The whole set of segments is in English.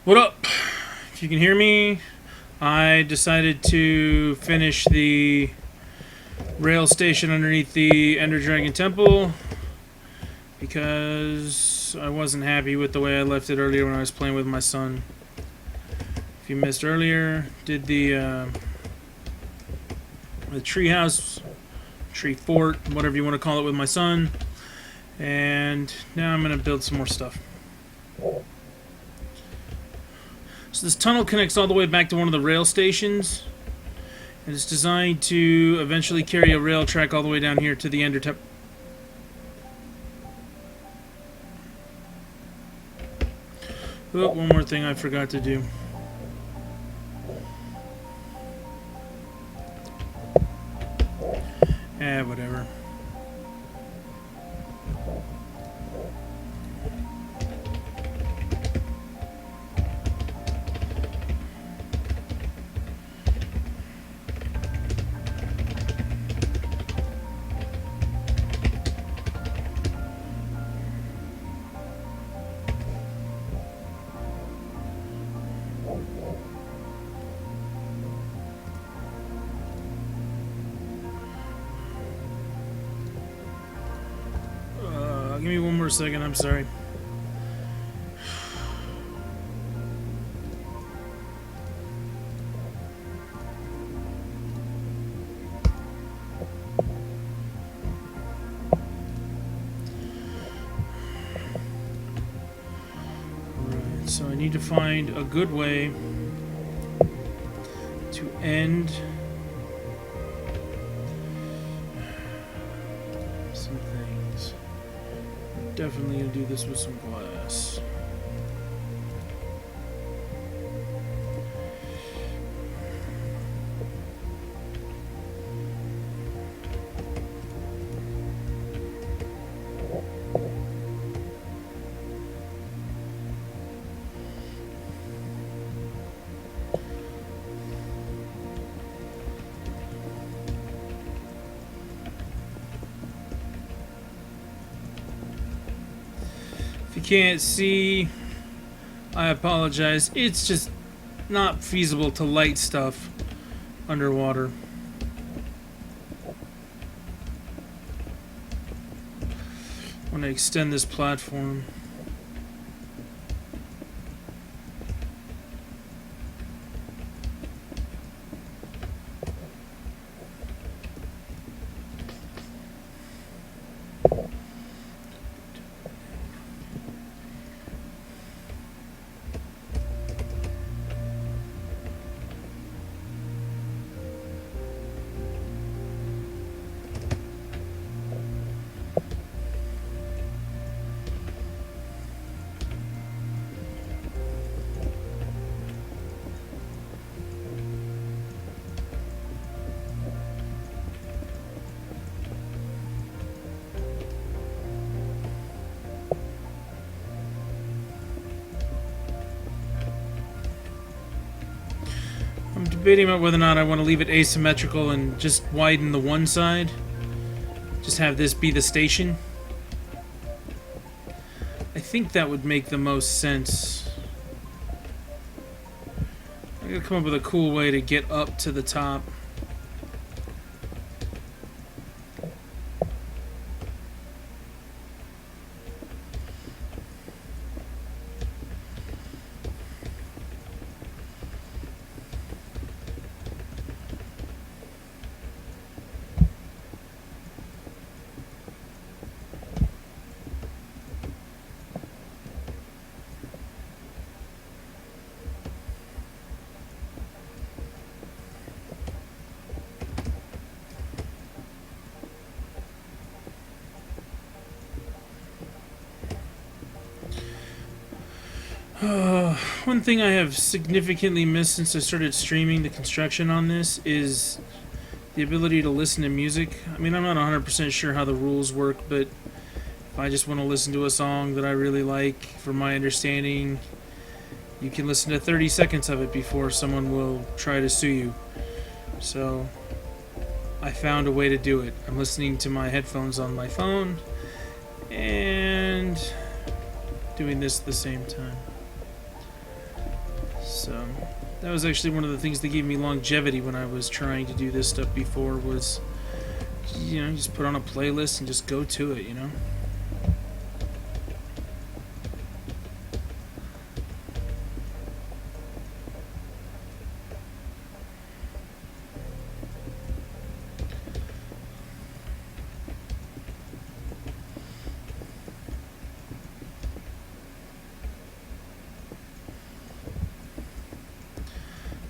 What up? If you can hear me, I decided to finish the rail station underneath the Ender Dragon Temple because I wasn't happy with the way I left it earlier when I was playing with my son. If you missed earlier, did the treehouse, tree fort, whatever you want to call it, with my son, and now I'm gonna build some more stuff. So this tunnel connects all the way back to one of the rail stations, and it's designed to eventually carry a rail track all the way down here to the Ender Temple. Oh, one more thing I forgot to do. Whatever. Give me one more second, I'm sorry. Right, so I need to find a good way to end some things. Definitely gonna do this with some glass. If you can't see, I apologize. It's just not feasible to light stuff underwater. I want to extend this platform. I'm debating about whether or not I want to leave it asymmetrical and just widen the one side. Just have this be the station. I think that would make the most sense. I gotta come up with a cool way to get up to the top. One thing I have significantly missed since I started streaming the construction on this is the ability to listen to music. I mean, I'm not 100% sure how the rules work, but if I just want to listen to a song that I really like, from my understanding, you can listen to 30 seconds of it before someone will try to sue you. So I found a way to do it. I'm listening to my headphones on my phone and doing this at the same time. So that was actually one of the things that gave me longevity when I was trying to do this stuff before was, just put on a playlist and just go to it,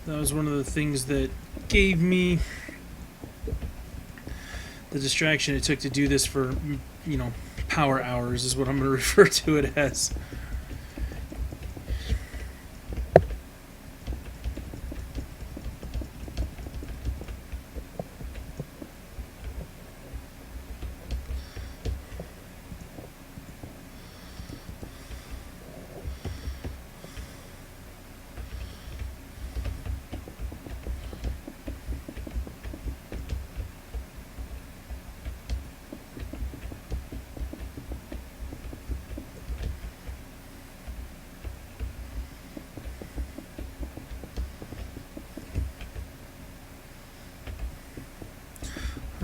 That was one of the things that gave me the distraction it took to do this for, power hours is what I'm going to refer to it as.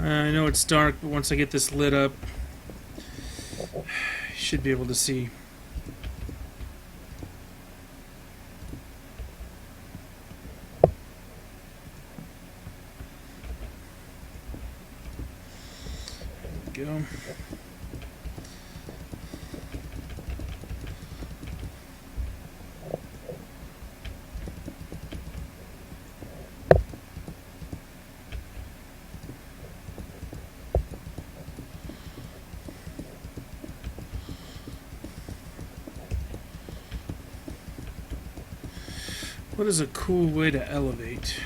I know it's dark, but once I get this lit up, you should be able to see. There we go. What is a cool way to elevate?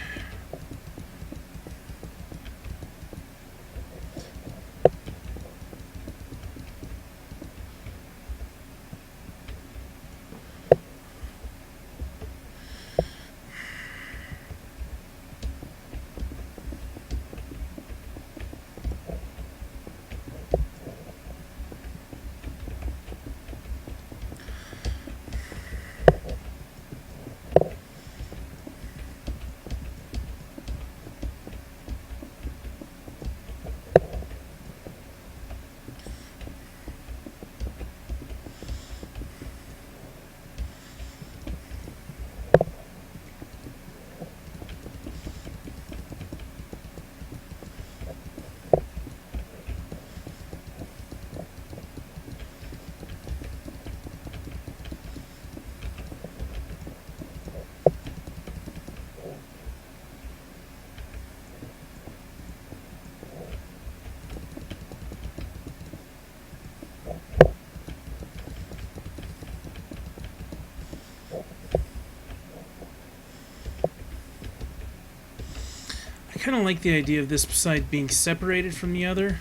I kind of like the idea of this side being separated from the other.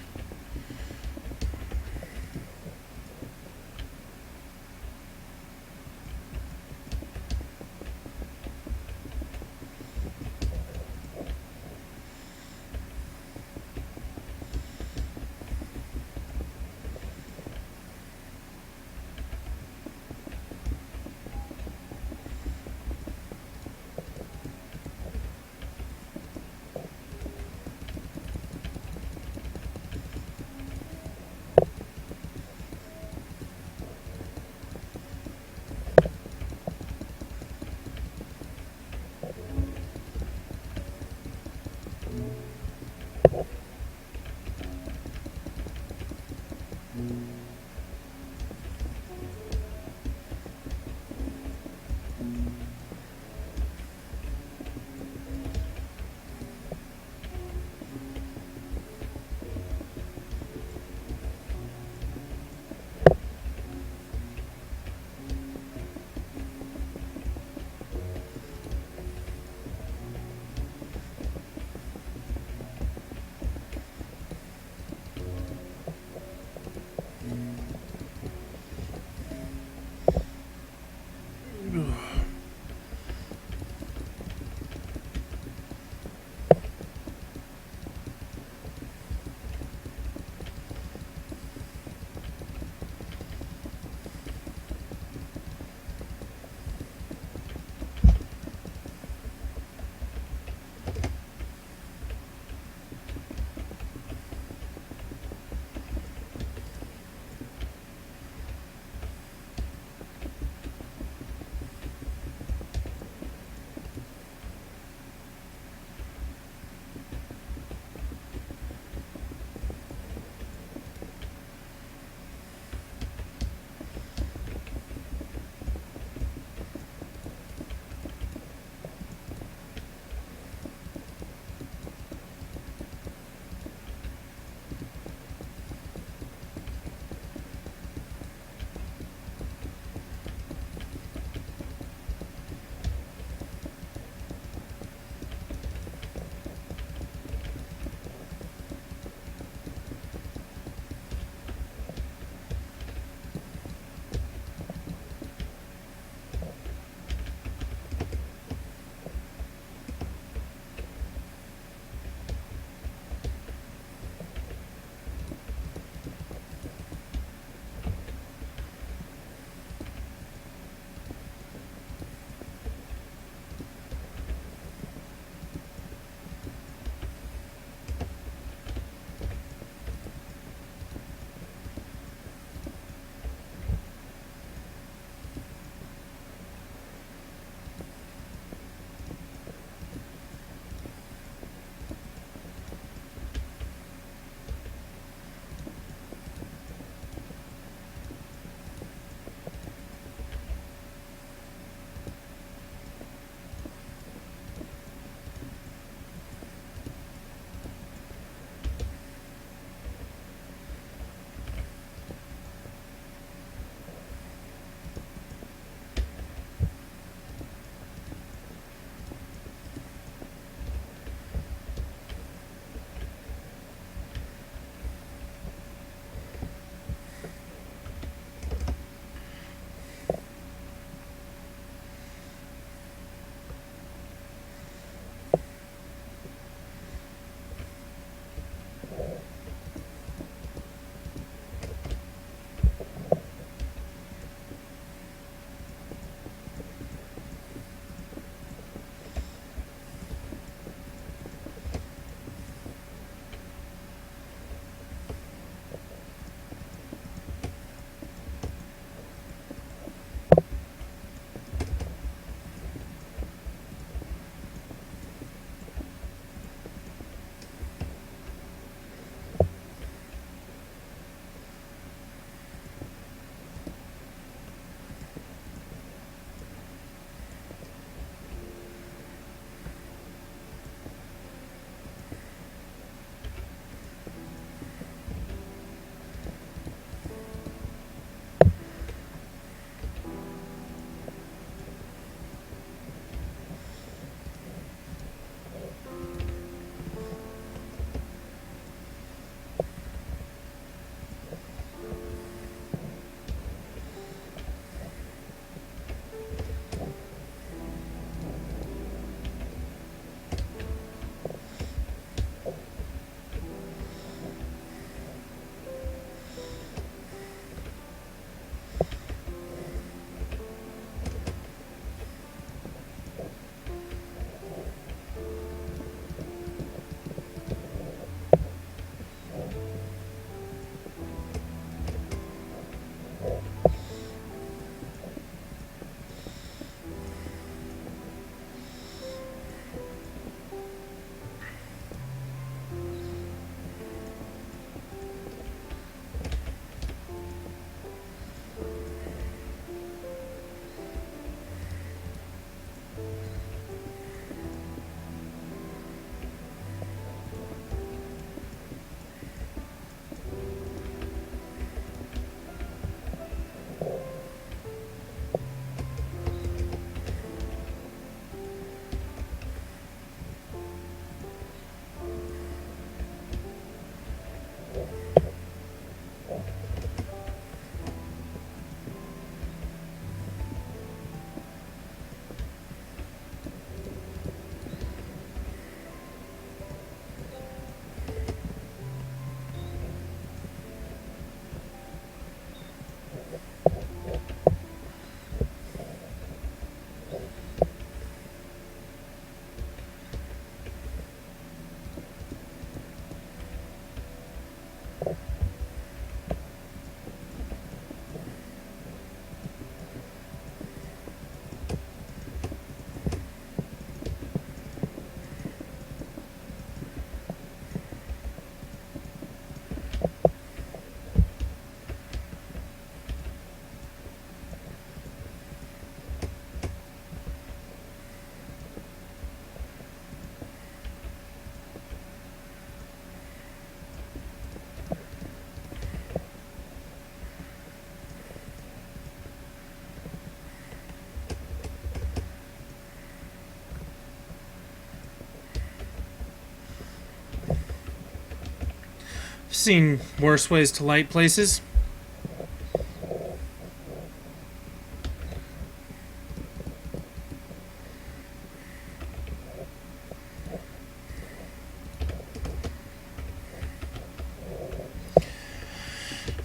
I've seen worse ways to light places.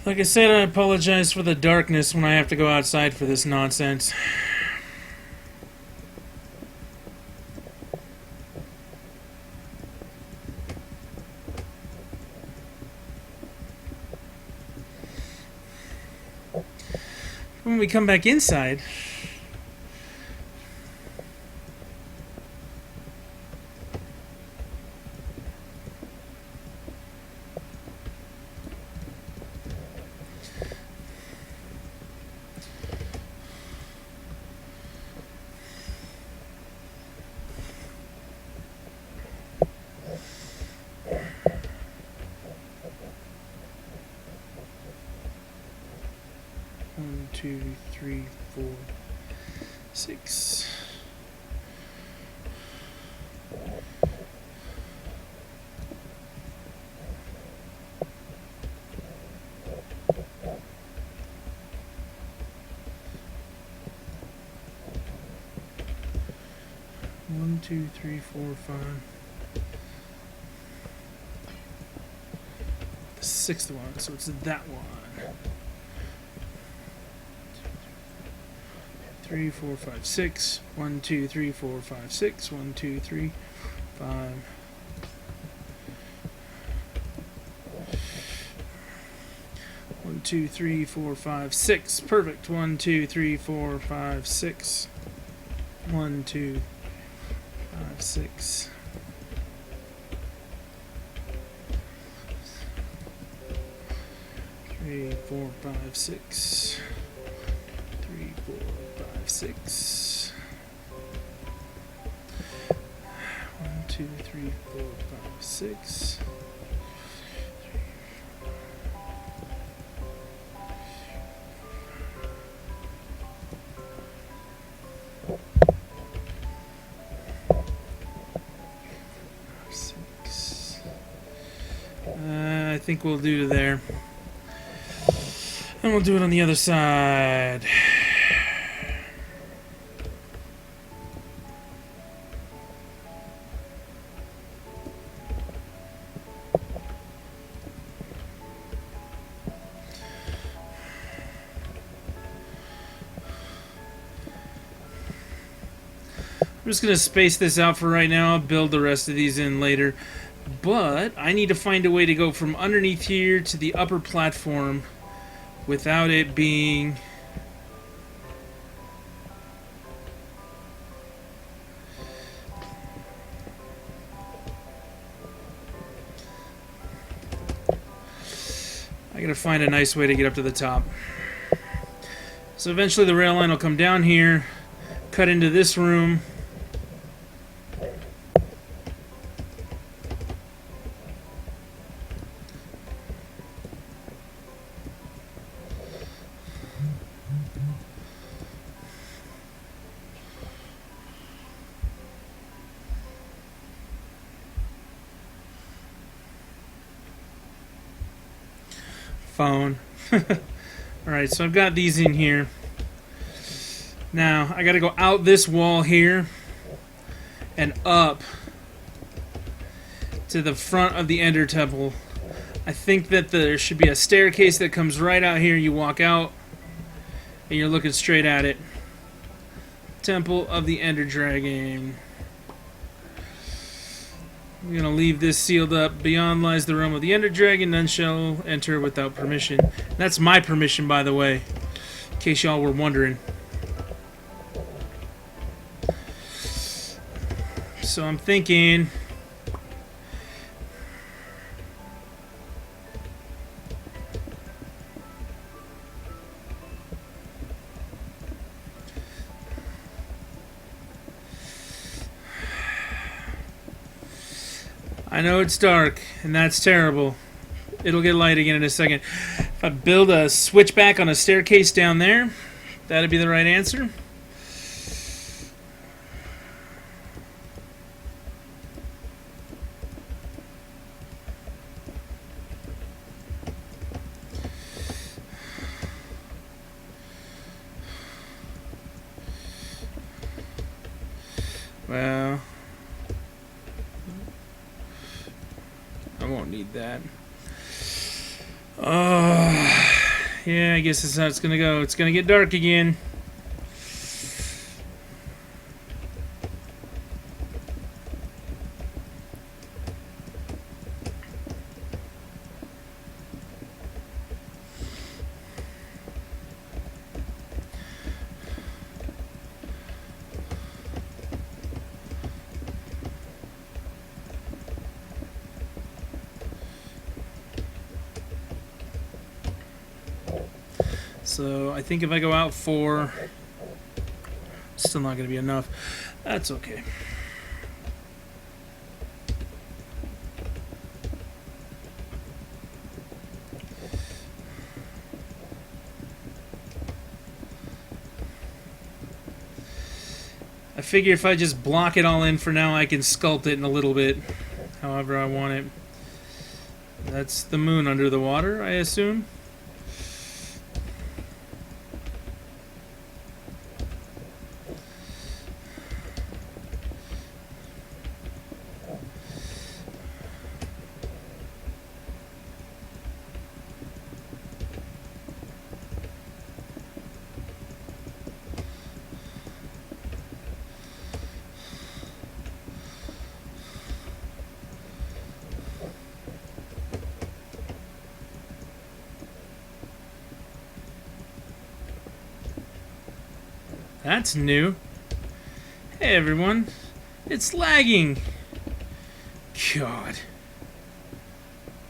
Like I said, I apologize for the darkness when I have to go outside for this nonsense. When we come back inside, one, two, three, four, six. One, two, three, four, five. The sixth one, so it's that one. 3, 4, 5, 6. 1, 2, 3, 4, 5, 6. 1, 2, 3, 5. One, two, three, four, five, six. Perfect. 1, 2, 3, 4, 5, 6. 1, 2, 5, 6. Three, 4, 5, 6. 3, 4, 5, 6. 1, 2, 3, 4, 5, 6. I think we'll do to there. And we'll do it on the other side. I'm just going to space this out for right now. I'll build the rest of these in later. But I need to find a way to go from underneath here to the upper platform without it being... I gotta find a nice way to get up to the top. So eventually the rail line will come down here, cut into this room. Phone. Alright, so I've got these in here. Now, I gotta go out this wall here and up to the front of the Ender Temple. I think that there should be a staircase that comes right out here. You walk out and you're looking straight at it. Temple of the Ender Dragon. I'm going to leave this sealed up. Beyond lies the realm of the Ender Dragon. None shall enter without permission. That's my permission, by the way, in case y'all were wondering. So I'm thinking... I know it's dark, and that's terrible. It'll get light again in a second. If I build a switchback on a staircase down there, that'd be the right answer. Well, I won't need that. Yeah, I guess that's how it's gonna go. It's gonna get dark again. So I think if I go out 4, still not going to be enough. That's okay. I figure if I just block it all in for now, I can sculpt it in a little bit, however I want it. That's the moon under the water, I assume. That's new. Hey everyone, it's lagging. God.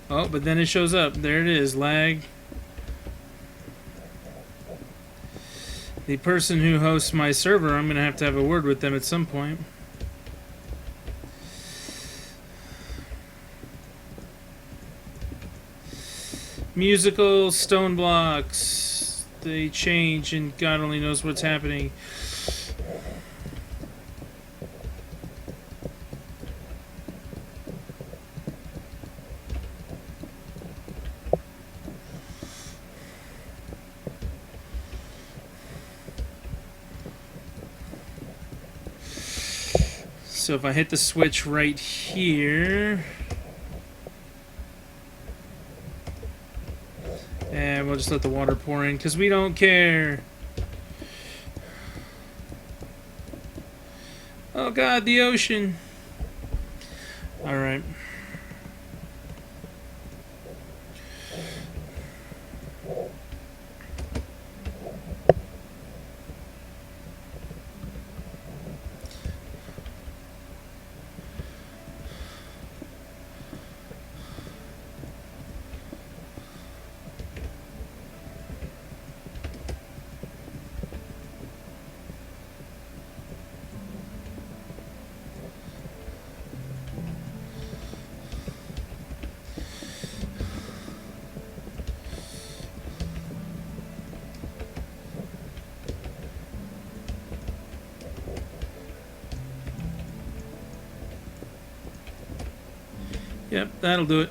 Oh, but then it shows up. There it is, lag. The person who hosts my server, I'm going to have a word with them at some point. Musical stone blocks. They change and God only knows what's happening. So if I hit the switch right here, and we'll just let the water pour in because we don't care. Oh God, the ocean. All right. Yep, that'll do it.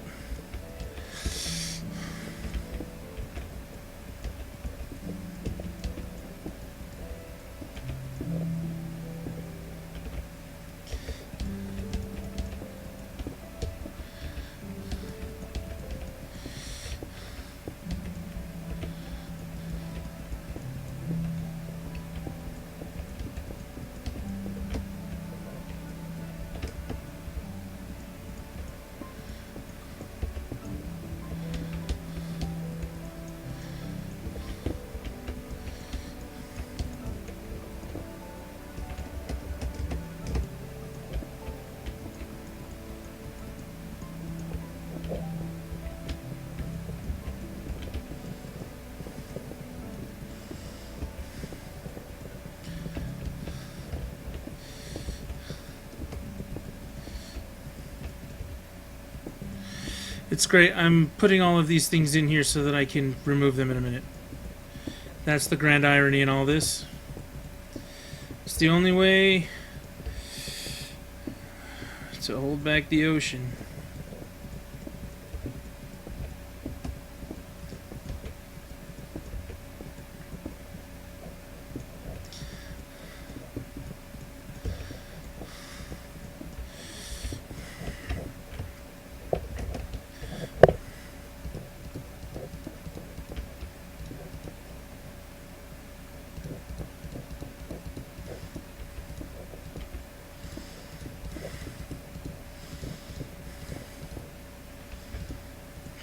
It's great. I'm putting all of these things in here so that I can remove them in a minute. That's the grand irony in all this. It's the only way to hold back the ocean.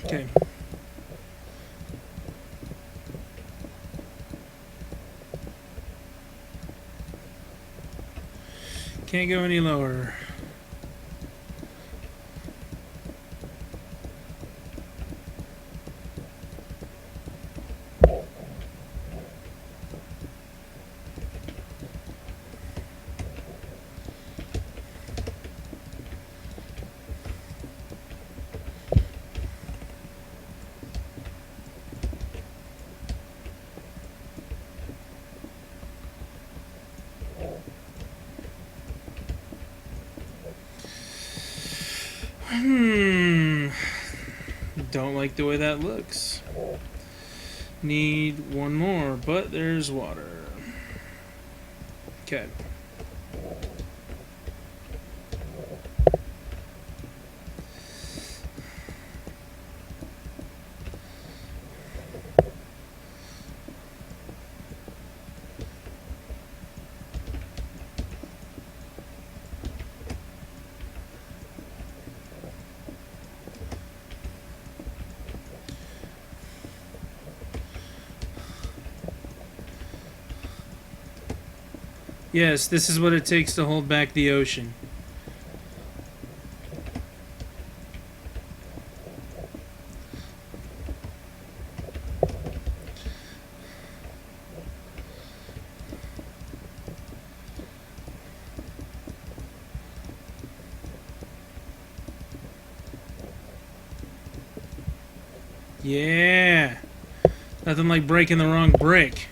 Okay. Can't go any lower. Don't like the way that looks. Need one more, but there's water. Okay. Yes, this is what it takes to hold back the ocean. Yeah. Nothing like breaking the wrong brick.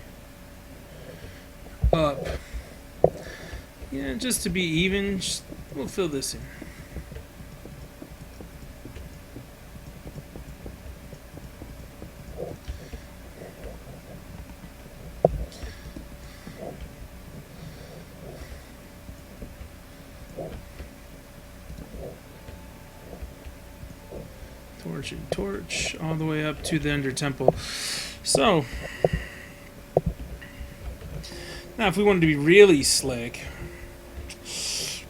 Up. Yeah, just to be even, we'll fill this in. Torch and torch all the way up to the Ender Temple. So, now if we wanted to be really slick,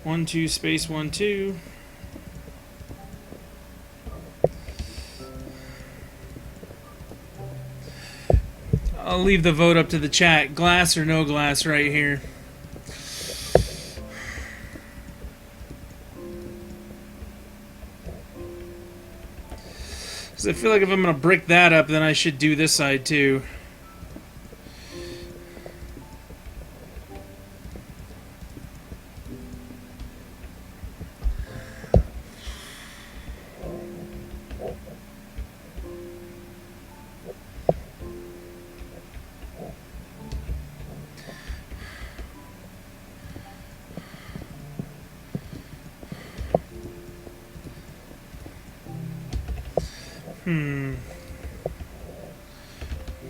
1 2 space 1 2. I'll leave the vote up to the chat. Glass or no glass right here. Because I feel like if I'm going to brick that up, then I should do this side too.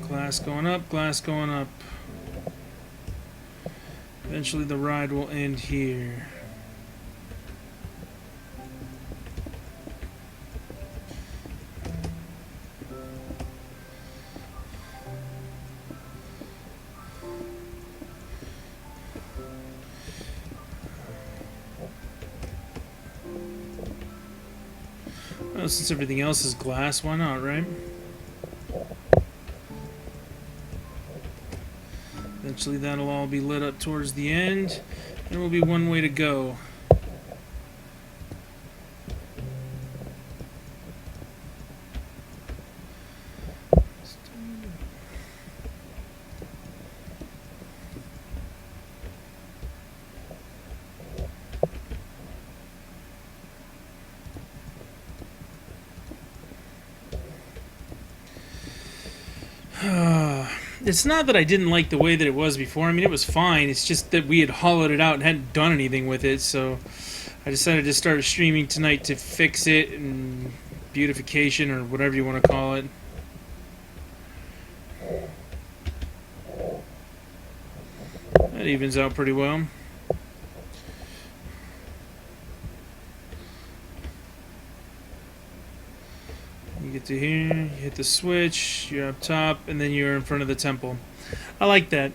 Glass going up, glass going up. Eventually the ride will end here. Well, since everything else is glass, why not, right? Eventually that'll all be lit up towards the end. There will be one way to go. It's not that I didn't like the way that it was before. I mean, it was fine. It's just that we had hollowed it out and hadn't done anything with it. So I decided to start streaming tonight to fix it and beautification or whatever you want to call it. That evens out pretty well. You get to here, you hit the switch, you're up top, and then you're in front of the temple. I like that.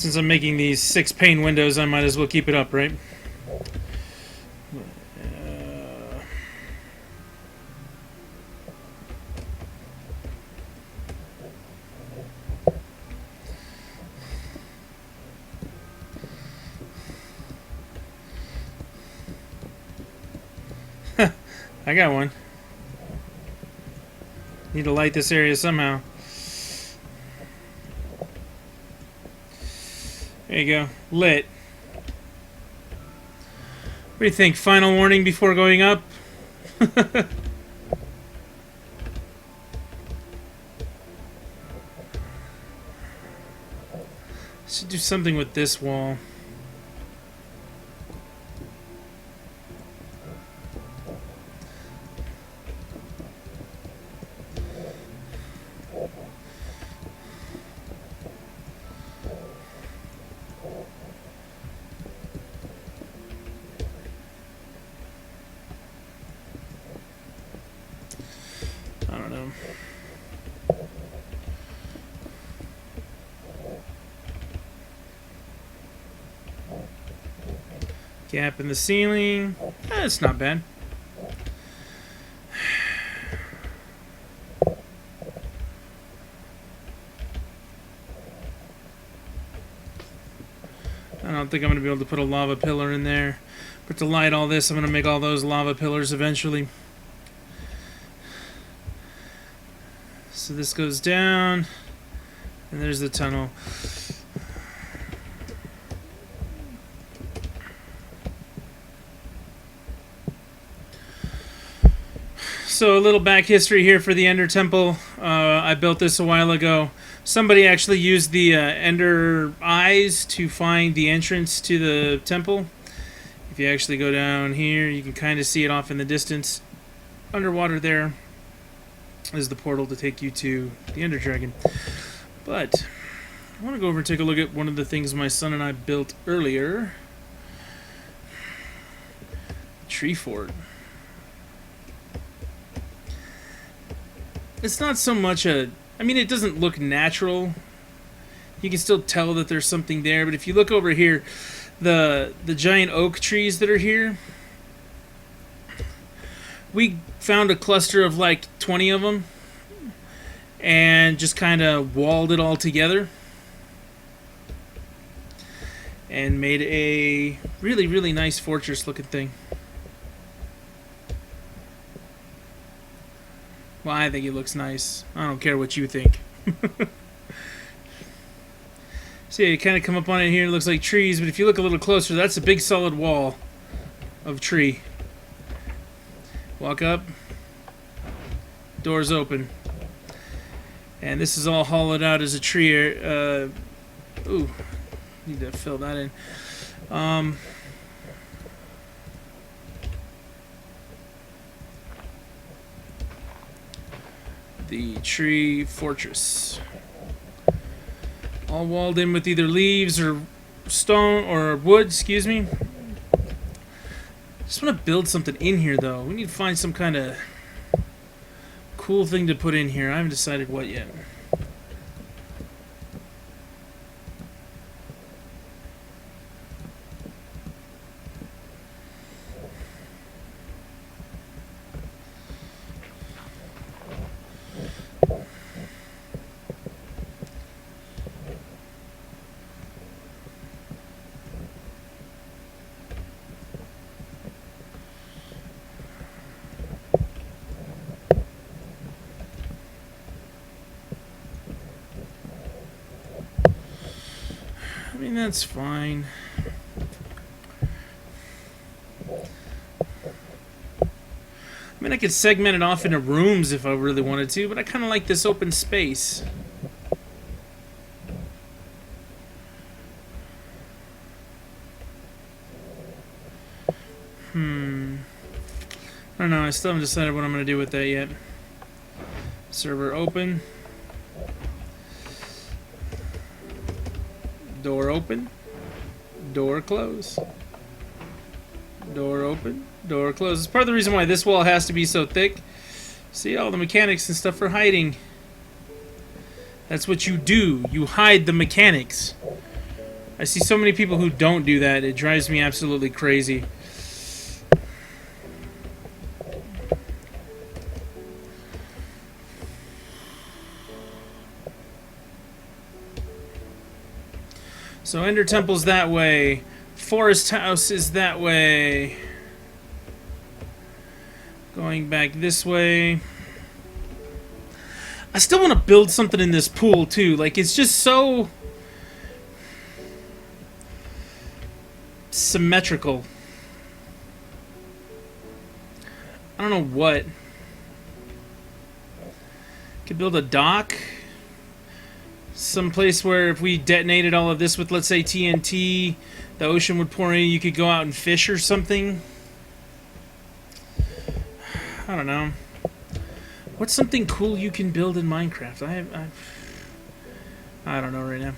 Since I'm making these 6 pane windows, I might as well keep it up, right? I got one. Need to light this area somehow. There you go. Lit. What do you think? Final warning before going up? Should do something with this wall. I don't know. Gap in the ceiling. That's not bad. I don't think I'm going to be able to put a lava pillar in there. But to light all this, I'm going to make all those lava pillars eventually. So this goes down, and there's the tunnel. So a little back history here for the Ender Temple. I built this a while ago. Somebody actually used the Ender eyes to find the entrance to the temple. If you actually go down here, you can kind of see it off in the distance. Underwater there is the portal to take you to the Ender Dragon. But I want to go over and take a look at one of the things my son and I built earlier. Tree fort. It's not so much a... I mean, it doesn't look natural. You can still tell that there's something there, but if you look over here, the giant oak trees that are here, we found a cluster of like 20 of them and just kind of walled it all together and made a really, really nice fortress looking thing. Well, I think it looks nice. I don't care what you think. See, you kind of come up on it here, it looks like trees, but if you look a little closer, that's a big solid wall of tree. Walk up, doors open. And this is all hollowed out as a tree. Ooh, need to fill that in. The tree fortress. All walled in with either leaves or stone or wood, excuse me. Just want to build something in here though. We need to find some kind of cool thing to put in here. I haven't decided what yet. I mean, that's fine. I mean, I could segment it off into rooms if I really wanted to, but I kind of like this open space. I don't know, I still haven't decided what I'm going to do with that yet. Server open. Door open. Door close. Door open. Door close. It's part of the reason why this wall has to be so thick. See, all the mechanics and stuff are hiding. That's what you do. You hide the mechanics. I see so many people who don't do that. It drives me absolutely crazy. So Ender Temple's that way. Forest House is that way. Going back this way. I still want to build something in this pool too. Like, it's just so symmetrical. I don't know what. Could build a dock. Some place where if we detonated all of this with, let's say, TNT, the ocean would pour in, you could go out and fish or something. I don't know. What's something cool you can build in Minecraft? I don't know right now.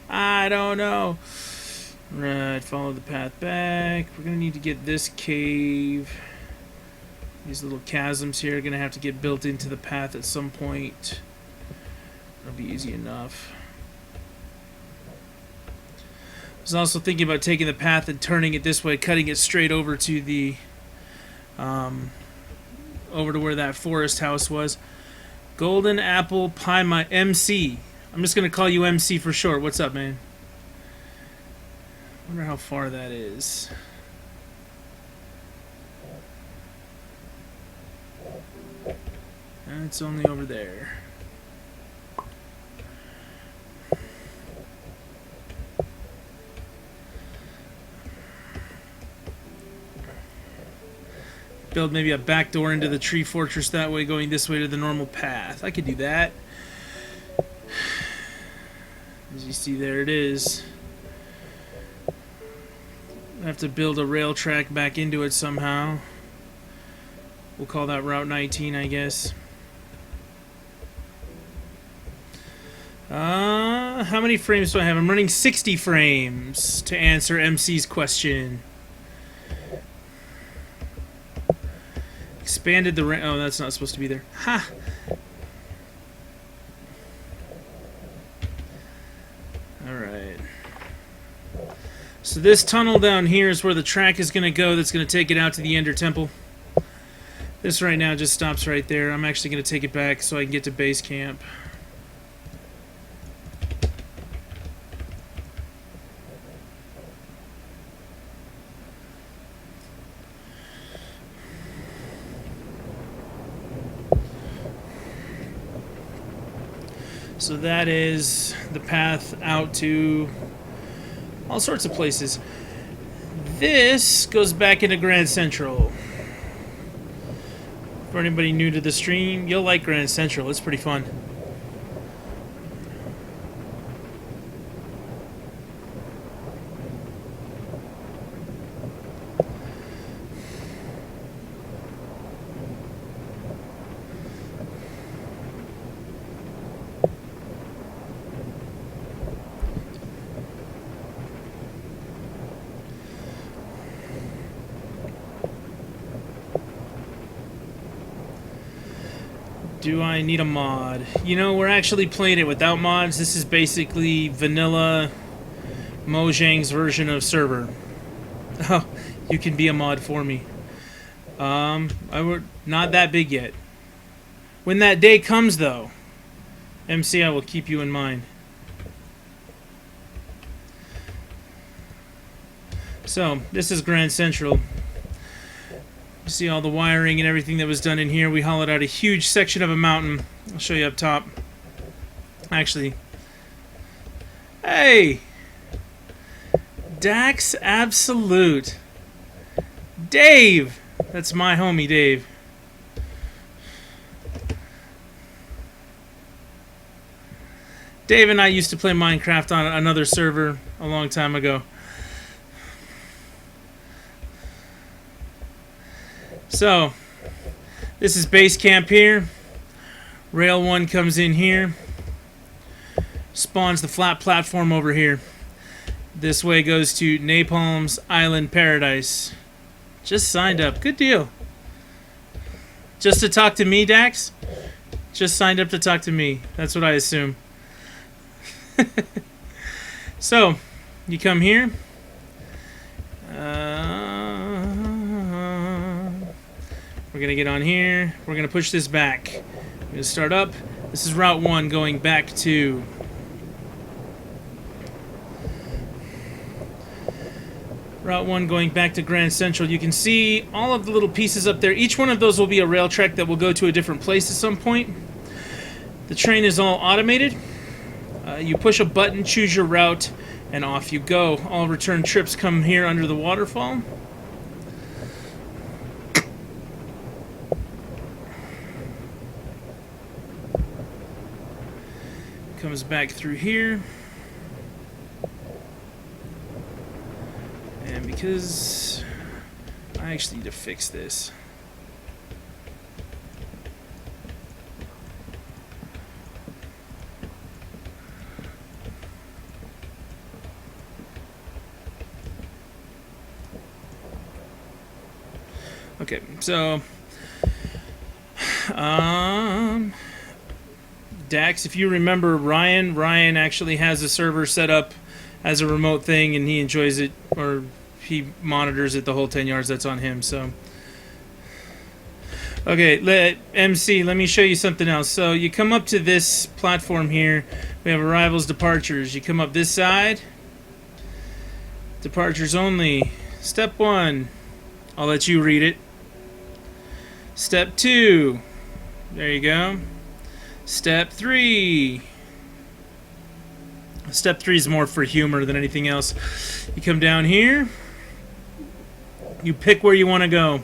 I don't know. Right, follow the path back. We're going to need to get this cave. These little chasms here are going to have to get built into the path at some point. That'll be easy enough. I was also thinking about taking the path and turning it this way, cutting it straight over to the over to where that forest house was. Golden Apple Pie My MC. I'm just gonna call you MC for short. What's up, man? Wonder how far that is. It's only over there. Build maybe a back door into the tree fortress that way, going this way to the normal path. I could do that. As you see, there it is. I have to build a rail track back into it somehow. We'll call that Route 19, I guess. How many frames do I have? I'm running 60 frames to answer MC's question. Expanded the oh, that's not supposed to be there. Ha! Alright. So this tunnel down here is where the track is going to go that's going to take it out to the Ender Temple. This right now just stops right there. I'm actually going to take it back so I can get to base camp. So that is the path out to all sorts of places. This goes back into Grand Central. For anybody new to the stream, you'll like Grand Central. It's pretty fun. Do I need a mod? You know, we're actually playing it without mods. This is basically vanilla Mojang's version of server. Oh, you can be a mod for me. We're not that big yet. When that day comes, though, MC, I will keep you in mind. So, this is Grand Central. You see all the wiring and everything that was done in here. We hollowed out a huge section of a mountain. I'll show you up top. Actually, hey! Dax Absolute. Dave! That's my homie, Dave. Dave and I used to play Minecraft on another server a long time ago. So, this is base camp here. Rail 1 comes in here. Spawns the flat platform over here. This way goes to Napalm's Island Paradise. Just signed up. Good deal. Just to talk to me, Dax? Just signed up to talk to me. That's what I assume. So, you come here. We're going to get on here. We're going to push this back. I'm going to start up. This is Route 1 going back to... Route 1 going back to Grand Central. You can see all of the little pieces up there. Each one of those will be a rail track that will go to a different place at some point. The train is all automated. You push a button, choose your route, and off you go. All return trips come here under the waterfall. Comes back through here. And because I actually need to fix this. Okay, so Dax, if you remember Ryan actually has a server set up as a remote thing, and he enjoys it, or he monitors it the whole 10 yards. That's on him. So, okay, MC, let me show you something else. So you come up to this platform here. We have arrivals, departures. You come up this side. Departures only. Step 1. I'll let you read it. Step 2. There you go. Step 3. Step 3 is more for humor than anything else. You come down here. You pick where you want to go.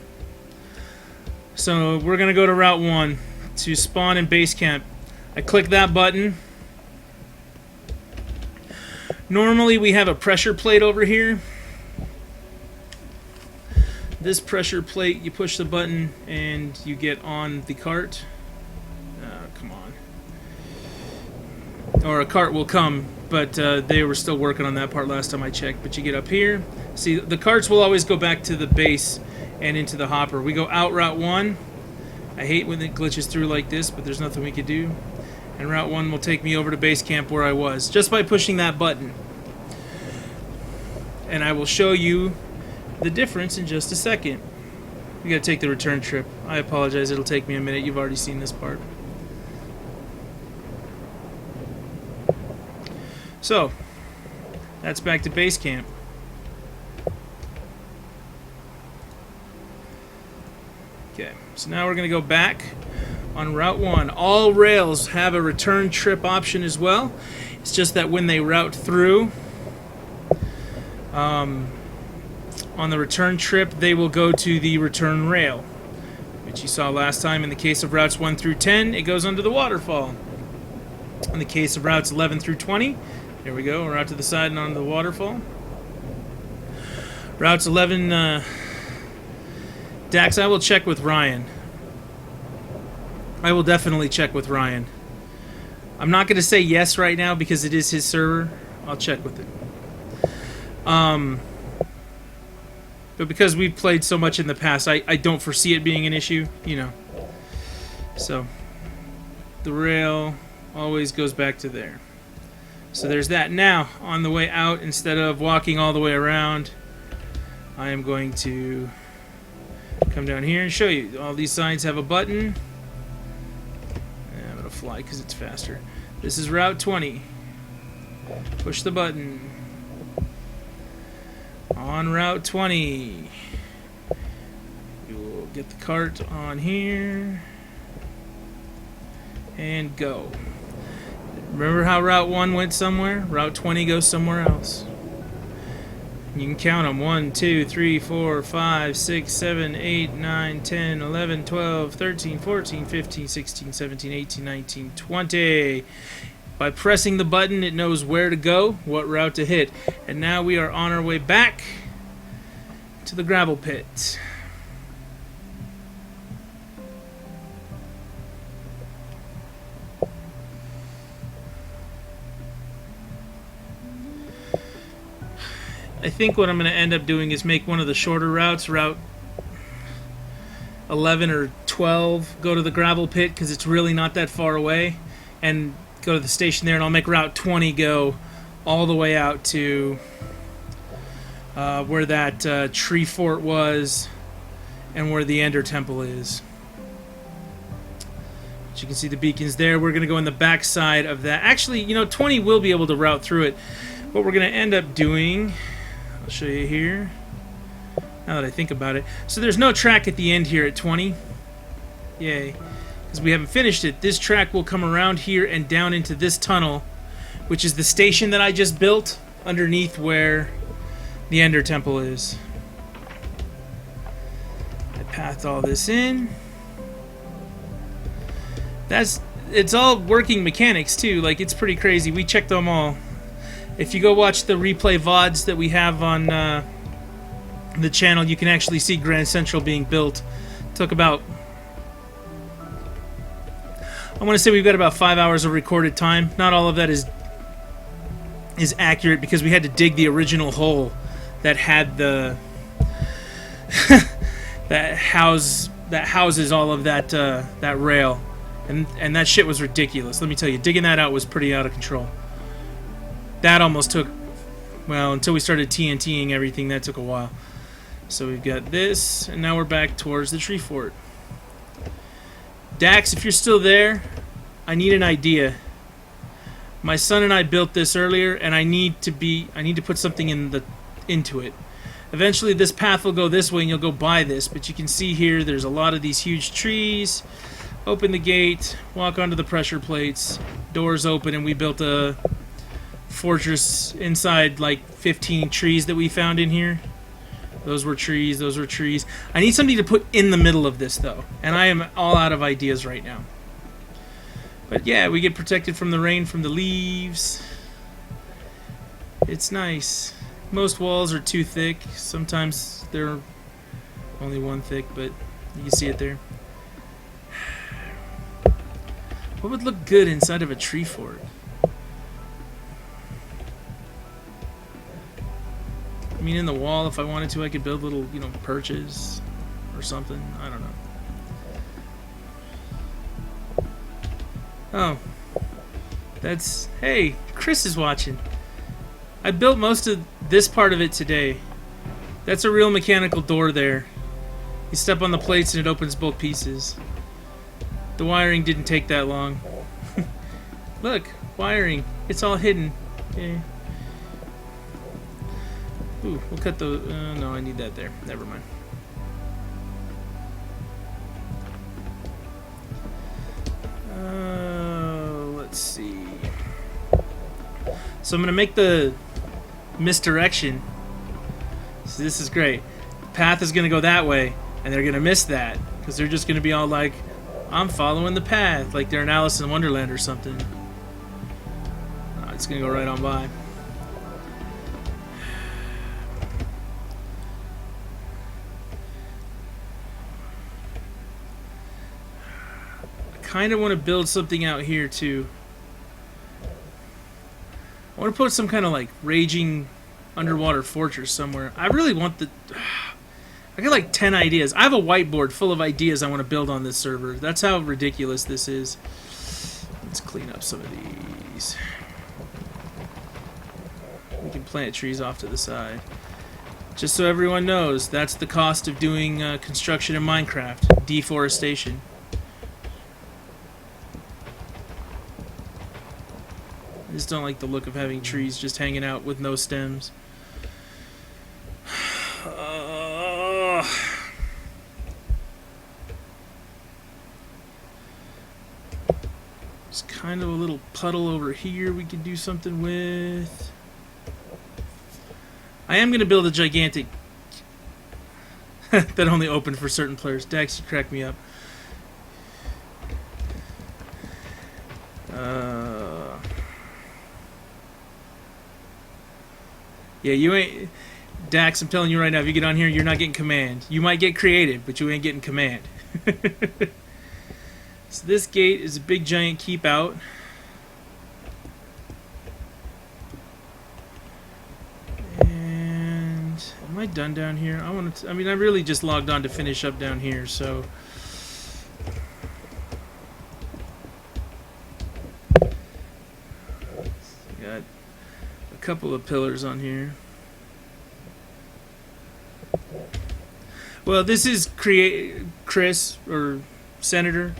So we're going to go to Route 1 to spawn in base camp. I click that button. Normally we have a pressure plate over here. This pressure plate, you push the button and you get on the cart. Come on. Or a cart will come, but they were still working on that part last time I checked. But you get up here. See, the carts will always go back to the base and into the hopper. We go out Route 1. I hate when it glitches through like this, but there's nothing we could do. And Route 1 will take me over to base camp where I was, just by pushing that button. And I will show you the difference in just a second. We gotta take the return trip. I apologize, it'll take me a minute. You've already seen this part. So, that's back to base camp. Okay, so now we're gonna go back on Route 1. All rails have a return trip option as well. It's just that when they route through, on the return trip, they will go to the return rail, which you saw last time. In the case of routes 1 through 10, it goes under the waterfall. In the case of routes 11 through 20, there we go, we're out to the side and onto the waterfall. Routes 11, Dax, I will check with Ryan. I will definitely check with Ryan. I'm not going to say yes right now because it is his server. I'll check with it. But because we've played so much in the past, I don't foresee it being an issue, you know. So, the rail always goes back to there. So there's that. Now, on the way out, instead of walking all the way around, I am going to come down here and show you. All these signs have a button. I'm going to fly because it's faster. This is Route 20. Push the button. On Route 20, we will get the cart on here and go. Remember how Route 1 went somewhere? Route 20 goes somewhere else. You can count them. 1, 2, 3, 4, 5, 6, 7, 8, 9, 10, 11, 12, 13, 14, 15, 16, 17, 18, 19, 20. By pressing the button, it knows where to go, what route to hit. And now we are on our way back to the gravel pit. I think what I'm going to end up doing is make one of the shorter routes, Route 11 or 12, go to the gravel pit because it's really not that far away, and go to the station there, and I'll make Route 20 go all the way out to where that tree fort was and where the Ender Temple is. But you can see the beacons there. We're going to go in the back side of that. Actually, you know, 20 will be able to route through it. What we're going to end up doing, I'll show you here, now that I think about it. So there's no track at the end here at 20. Yay. Because we haven't finished it. This track will come around here and down into this tunnel, which is the station that I just built underneath where the Ender Temple is. I pathed all this in. It's all working mechanics too. Like, it's pretty crazy. We checked them all. If you go watch the replay VODs that we have on the channel, you can actually see Grand Central being built. It took about, I want to say we've got about 5 hours of recorded time. Not all of that is accurate because we had to dig the original hole that had the that houses all of that rail, and that shit was ridiculous. Let me tell you, digging that out was pretty out of control. That almost took, well, until we started TNTing everything, that took a while. So we've got this, and now we're back towards the tree fort. Dax, if you're still there, I need an idea. My son and I built this earlier, and I need to put something into it. Eventually this path will go this way and you'll go by this, but you can see here there's a lot of these huge trees. Open the gate, walk onto the pressure plates, doors open, and we built a fortress inside like 15 trees that we found in here. Those were trees, those were trees. I need something to put in the middle of this though, and I am all out of ideas right now. But yeah, we get protected from the rain, from the leaves. It's nice. Most walls are too thick. Sometimes they're only one thick, but you can see it there. What would look good inside of a tree fort? I mean, in the wall, if I wanted to, I could build little, you know, perches or something. I don't know. Oh. That's... Hey, Chris is watching. I built most of this part of it today. That's a real mechanical door there. You step on the plates and it opens both pieces. The wiring didn't take that long. Look, wiring. It's all hidden. Yeah. Ooh, we'll cut the... no, I need that there. Never mind. Let's see. So I'm going to make the misdirection. So this is great. The path is going to go that way, and they're going to miss that. Because they're just going to be all like, I'm following the path. Like they're in Alice in Wonderland or something. It's going to go right on by. Kind of want to build something out here too. I want to put some kind of like raging underwater fortress somewhere. I really want the... I got like 10 ideas. I have a whiteboard full of ideas I want to build on this server. That's how ridiculous this is. Let's clean up some of these. We can plant trees off to the side. Just so everyone knows, that's the cost of doing construction in Minecraft. Deforestation. I just don't like the look of having trees just hanging out with no stems. There's kind of a little puddle over here we could do something with. I am going to build a gigantic... that only opened for certain players. Dax, you crack me up. Yeah, you ain't... Dax, I'm telling you right now, if you get on here, you're not getting command. You might get creative, but you ain't getting command. So this gate is a big giant keep out. And am I done down here? I mean, I really just logged on to finish up down here, so... Got a couple of pillars on here. Well, this is Chris or Senator.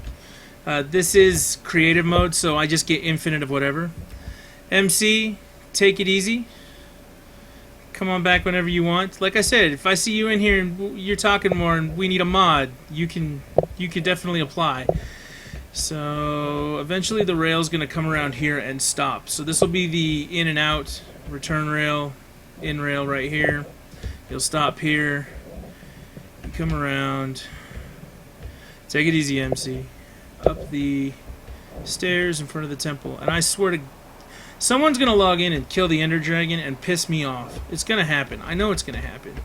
This is creative mode, so I just get infinite of whatever. MC, take it easy. Come on back whenever you want. Like I said, if I see you in here and you're talking more and we need a mod, you can definitely apply. So eventually the rail's going to come around here and stop. So this will be the in and out return rail, in rail right here. You'll stop here. You come around. Take it easy, MC. Up the stairs in front of the temple. And I swear to... someone's going to log in and kill the Ender Dragon and piss me off. It's going to happen. I know it's going to happen.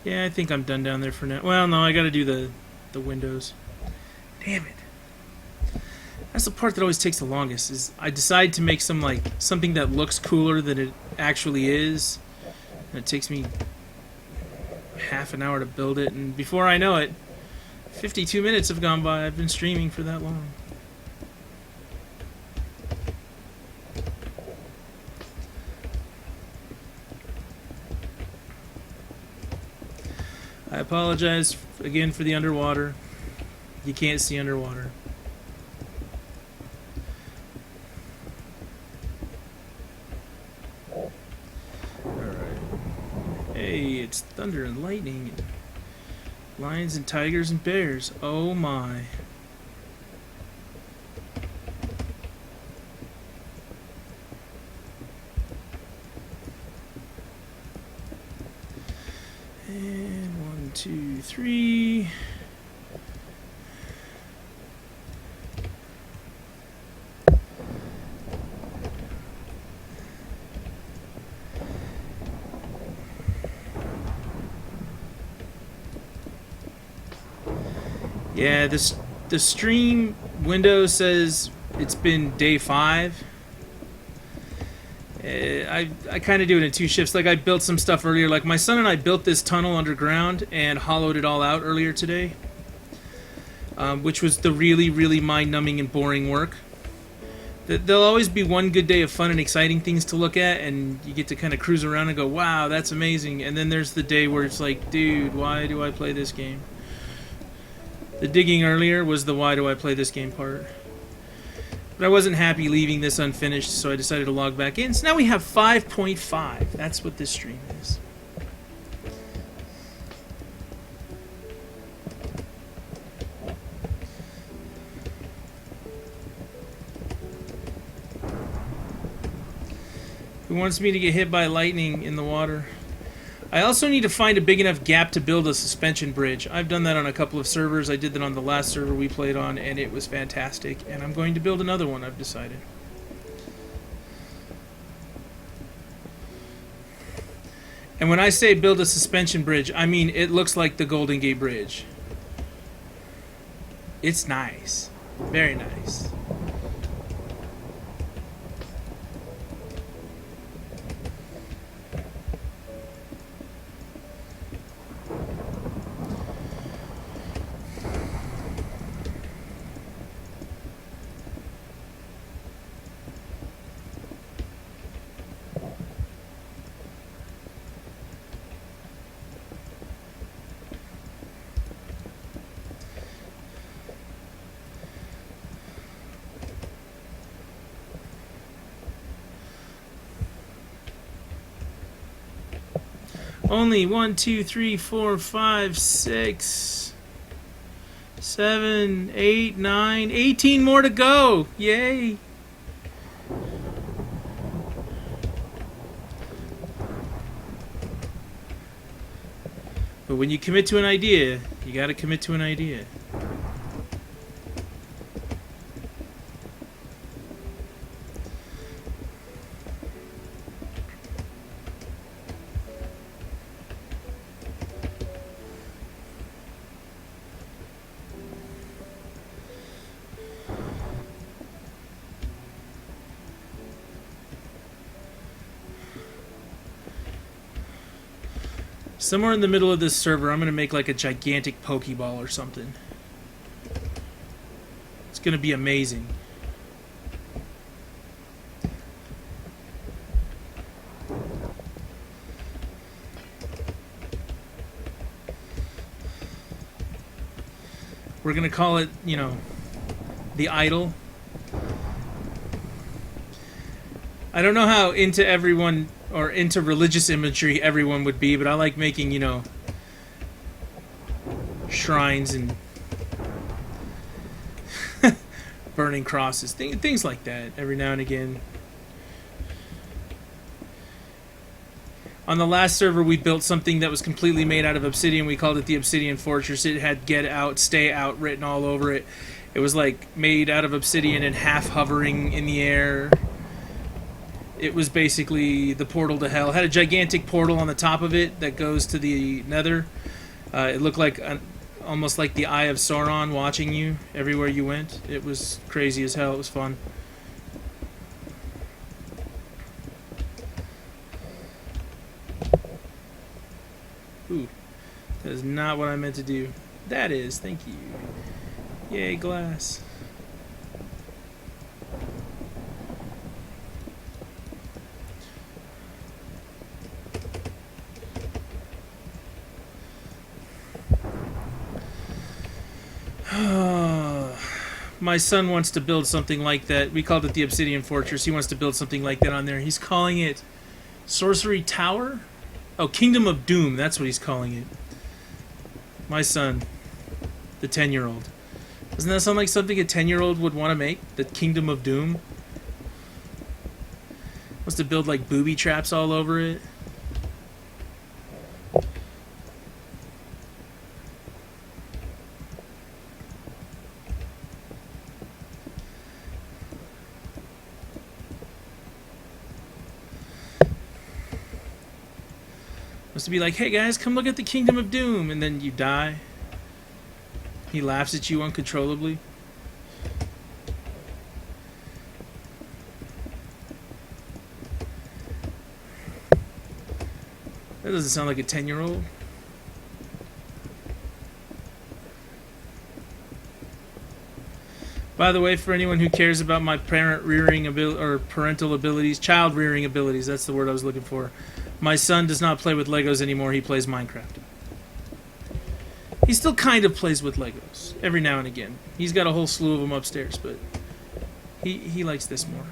Yeah, I think I'm done down there for now. Well, no, I got to do the windows. Damn it. That's the part that always takes the longest, is I decide to make something that looks cooler than it actually is. And it takes me half an hour to build it, and before I know it, 52 minutes have gone by. I've been streaming for that long. I apologize again for the underwater. You can't see underwater. Hey, it's thunder and lightning, and lions and tigers and bears. Oh my. And 1, 2, 3. Yeah, the stream window says it's been day 5. I kind of do it in 2 shifts. Like, I built some stuff earlier. Like, my son and I built this tunnel underground and hollowed it all out earlier today, which was the really, really mind-numbing and boring work. There'll always be one good day of fun and exciting things to look at, and you get to kind of cruise around and go, wow, that's amazing. And then there's the day where it's like, dude, why do I play this game? The digging earlier was the why do I play this game part. But I wasn't happy leaving this unfinished, so I decided to log back in. So now we have 5.5. That's what this stream is. Who wants me to get hit by lightning in the water? I also need to find a big enough gap to build a suspension bridge. I've done that on a couple of servers. I did that on the last server we played on, and it was fantastic. And I'm going to build another one, I've decided. And when I say build a suspension bridge, I mean it looks like the Golden Gate Bridge. It's nice. Very nice. Only 1, 2, 3, 4, 5, 6, 7, 8, 9, 18 more to go. Yay. But when you commit to an idea, you got to commit to an idea. Somewhere in the middle of this server, I'm going to make like a gigantic Pokeball or something. It's going to be amazing. We're going to call it, you know, the Idol. I don't know how into everyone or into religious imagery everyone would be, but I like making, you know, shrines and burning crosses, things like that every now and again. On the last server, we built something that was completely made out of obsidian. We called it the Obsidian Fortress. It had "Get Out, Stay Out" written all over it. It was like made out of obsidian and half hovering in the air. It was basically the portal to hell. It had a gigantic portal on the top of it that goes to the Nether. It looked like almost like the Eye of Sauron watching you everywhere you went. It was crazy as hell. It was fun. Ooh, that is not what I meant to do. That is, thank you. Yay, glass. My son wants to build something like that. We called it the Obsidian Fortress. He wants to build something like that on there. He's calling it Sorcery Tower? Oh, Kingdom of Doom. That's what he's calling it. My son, the 10-year-old. Doesn't that sound like something a 10-year-old would want to make? The Kingdom of Doom? Wants to build like booby traps all over it. Wants to be like, hey guys, come look at the Kingdom of Doom, and then you die. He laughs at you uncontrollably. That doesn't sound like a 10-year-old. By the way, for anyone who cares about my parent rearing or parental abilities, child rearing abilities, that's the word I was looking for. My son does not play with Legos anymore. He plays Minecraft. He still kind of plays with Legos every now and again. He's got a whole slew of them upstairs, but he likes this more.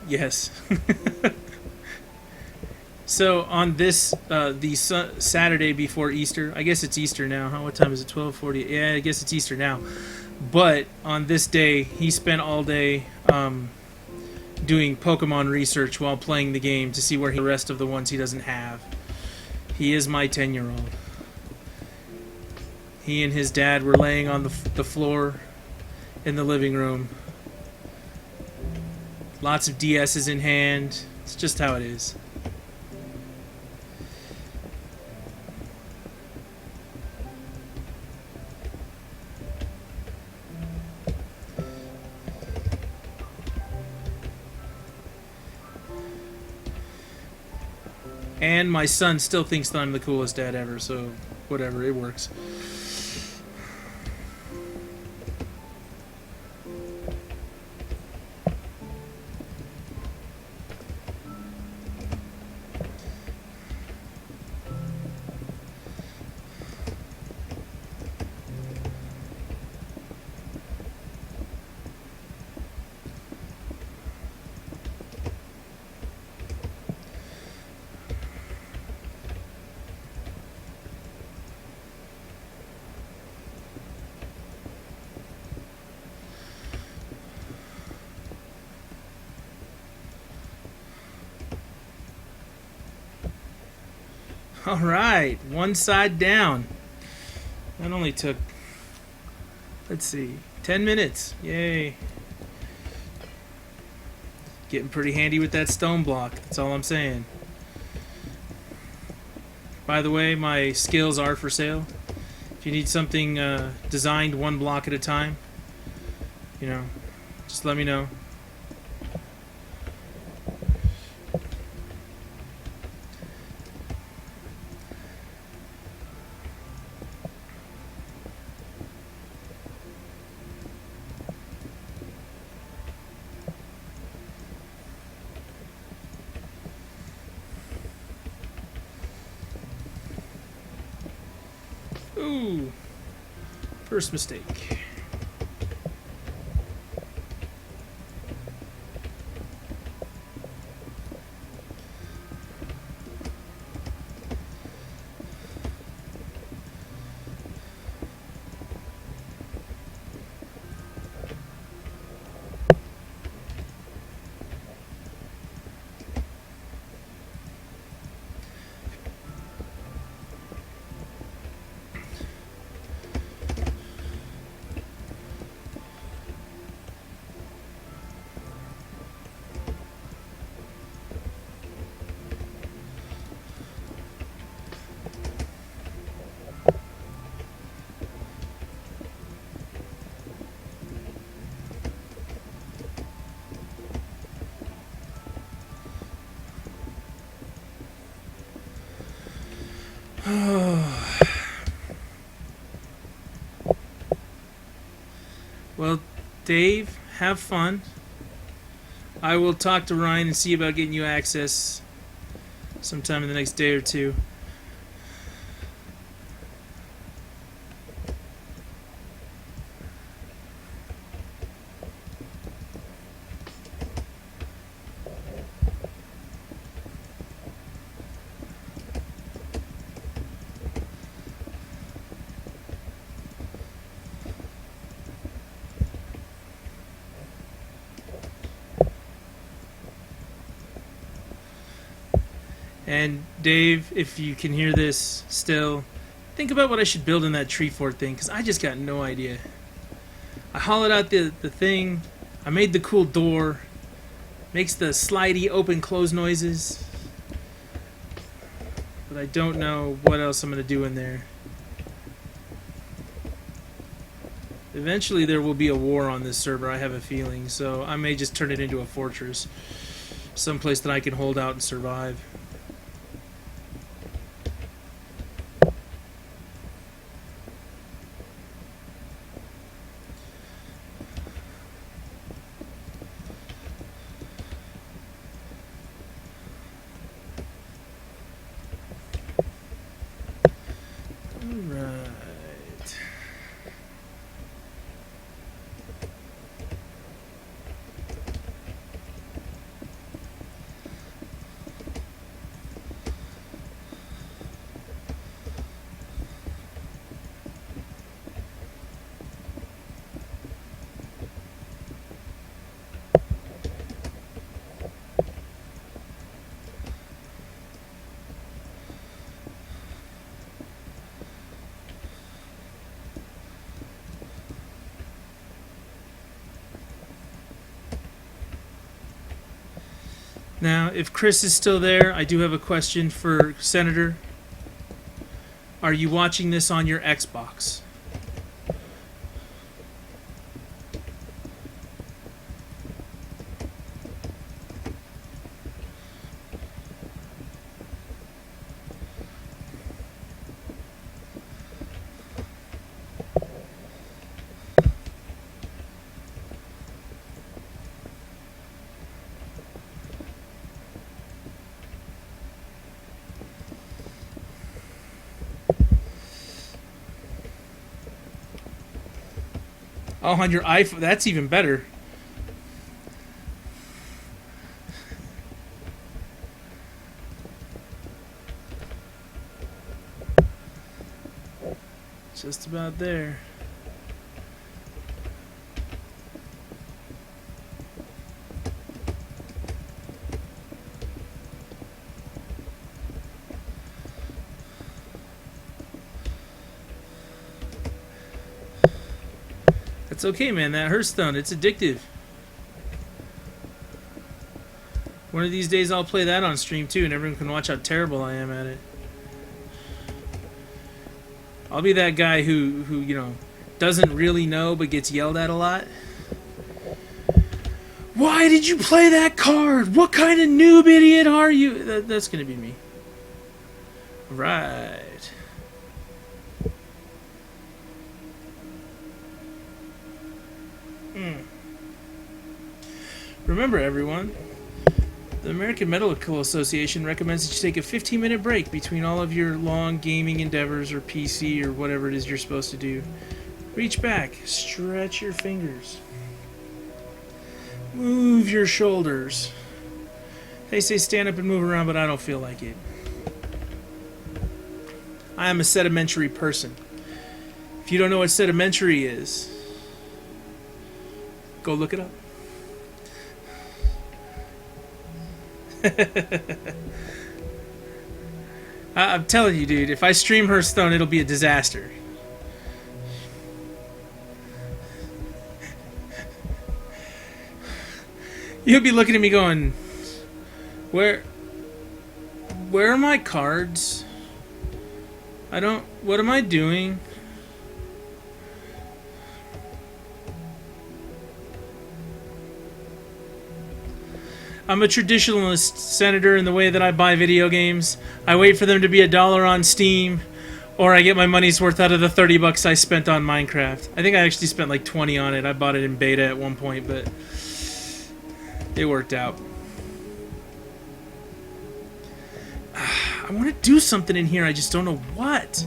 Yes. So on this, Saturday before Easter, I guess it's Easter now. Huh? What time is it? 12:40. Yeah, I guess it's Easter now. But on this day, he spent all day doing Pokemon research while playing the game to see where the rest of the ones he doesn't have. He is my 10-year-old. He and his dad were laying on the floor in the living room. Lots of DS's in hand. It's just how it is. And my son still thinks that I'm the coolest dad ever, so whatever, it works. Alright, one side down. That only took, let's see, 10 minutes. Yay. Getting pretty handy with that stone block. That's all I'm saying. By the way, my skills are for sale. If you need something designed one block at a time, you know, just let me know. Ooh, first mistake. Well, Dave, have fun. I will talk to Ryan and see about getting you access sometime in the next day or two. And Dave, if you can hear this still, think about what I should build in that tree fort thing, because I just got no idea. I hollowed out the thing, I made the cool door, makes the slidey open close noises, but I don't know what else I'm going to do in there. Eventually there will be a war on this server, I have a feeling, so I may just turn it into a fortress. Someplace that I can hold out and survive. Now, if Chris is still there, I do have a question for Senator. Are you watching this on your Xbox? Oh, on your iPhone. That's even better. Just about there. It's okay, man. That Hearthstone, it's addictive. One of these days I'll play that on stream too, and everyone can watch how terrible I am at it. I'll be that guy who you know, doesn't really know but gets yelled at a lot. Why did you play that card? What kind of noob idiot are you? That's gonna be me. Right. Remember, everyone, the American Medical Association recommends that you take a 15-minute break between all of your long gaming endeavors or PC or whatever it is you're supposed to do. Reach back, stretch your fingers, move your shoulders. They say stand up and move around, but I don't feel like it. I am a sedimentary person. If you don't know what sedimentary is, go look it up. I'm telling you, dude, if I stream Hearthstone, it'll be a disaster. You'll be looking at me going, where are my cards? What am I doing? I'm a traditionalist, Senator, in the way that I buy video games. I wait for them to be $1 on Steam, or I get my money's worth out of the $30 I spent on Minecraft. I think I actually spent like 20 on it. I bought it in beta at one point, but it worked out. I want to do something in here, I just don't know what.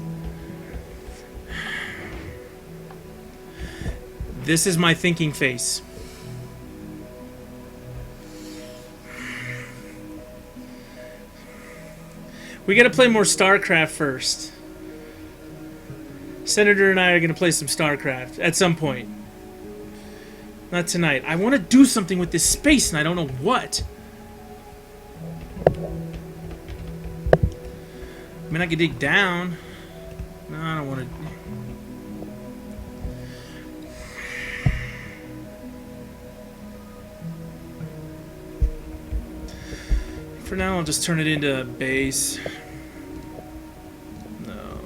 This is my thinking face. We gotta play more StarCraft first. Senator and I are gonna play some StarCraft at some point. Not tonight. I want to do something with this space and I don't know what. I mean, I could dig down. No, I don't want to. For now, I'll just turn it into a base. No.